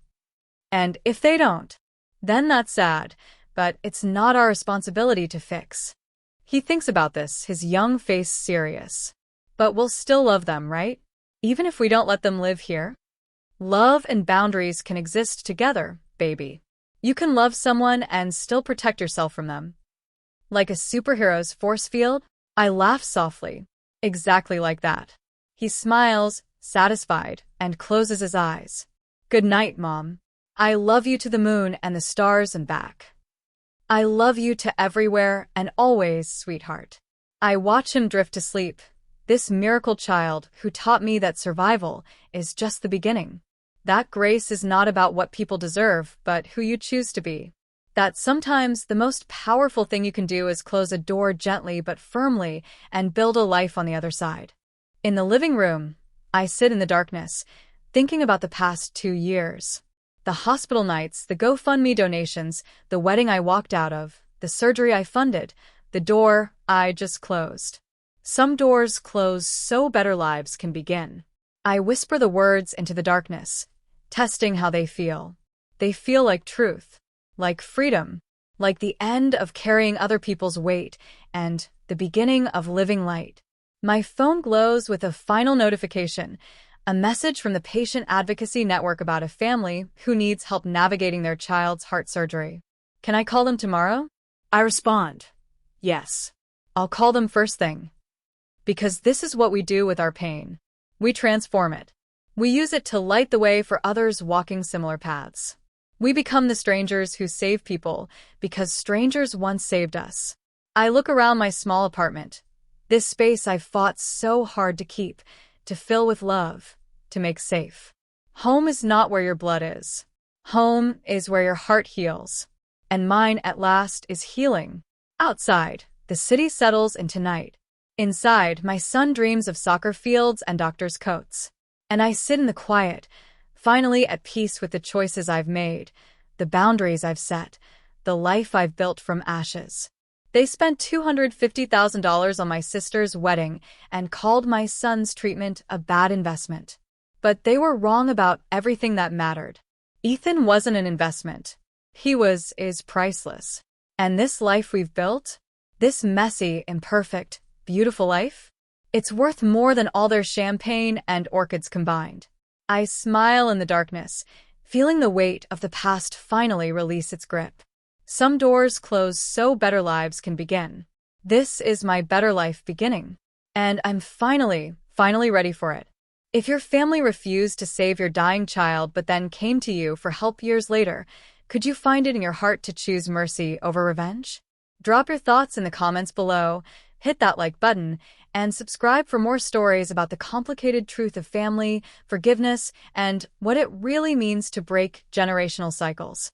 And if they don't, then that's sad, but it's not our responsibility to fix. He thinks about this, his young face serious. But we'll still love them, right? Even if we don't let them live here? Love and boundaries can exist together, baby. You can love someone and still protect yourself from them. Like a superhero's force field? I laugh softly. Exactly like that. He smiles, satisfied, and closes his eyes. Good night, Mom. I love you to the moon and the stars and back. I love you to everywhere and always, sweetheart. I watch him drift to sleep, this miracle child who taught me that survival is just the beginning. That grace is not about what people deserve, but who you choose to be. That sometimes the most powerful thing you can do is close a door gently but firmly and build a life on the other side. In the living room, I sit in the darkness, thinking about the past 2 years. The hospital nights, the GoFundMe donations, the wedding I walked out of, the surgery I funded, the door I just closed. Some doors close so better lives can begin. I whisper the words into the darkness, testing how they feel. They feel like truth, like freedom, like the end of carrying other people's weight, and the beginning of living light. My phone glows with a final notification, a message from the Patient Advocacy Network about a family who needs help navigating their child's heart surgery. Can I call them tomorrow? I respond, yes. I'll call them first thing. Because this is what we do with our pain. We transform it. We use it to light the way for others walking similar paths. We become the strangers who save people because strangers once saved us. I look around my small apartment, this space I've fought so hard to keep, to fill with love, to make safe. Home is not where your blood is. Home is where your heart heals. And mine, at last, is healing. Outside, the city settles into night. Inside, my son dreams of soccer fields and doctors' coats. And I sit in the quiet, finally at peace with the choices I've made, the boundaries I've set, the life I've built from ashes. They spent $250,000 on my sister's wedding and called my son's treatment a bad investment. But they were wrong about everything that mattered. Ethan wasn't an investment. He is priceless. And this life we've built, this messy, imperfect, beautiful life, it's worth more than all their champagne and orchids combined. I smile in the darkness, feeling the weight of the past finally release its grip. Some doors close so better lives can begin. This is my better life beginning. And I'm finally ready for it. If your family refused to save your dying child but then came to you for help years later, could you find it in your heart to choose mercy over revenge? Drop your thoughts in the comments below, hit that like button, and subscribe for more stories about the complicated truth of family, forgiveness, and what it really means to break generational cycles.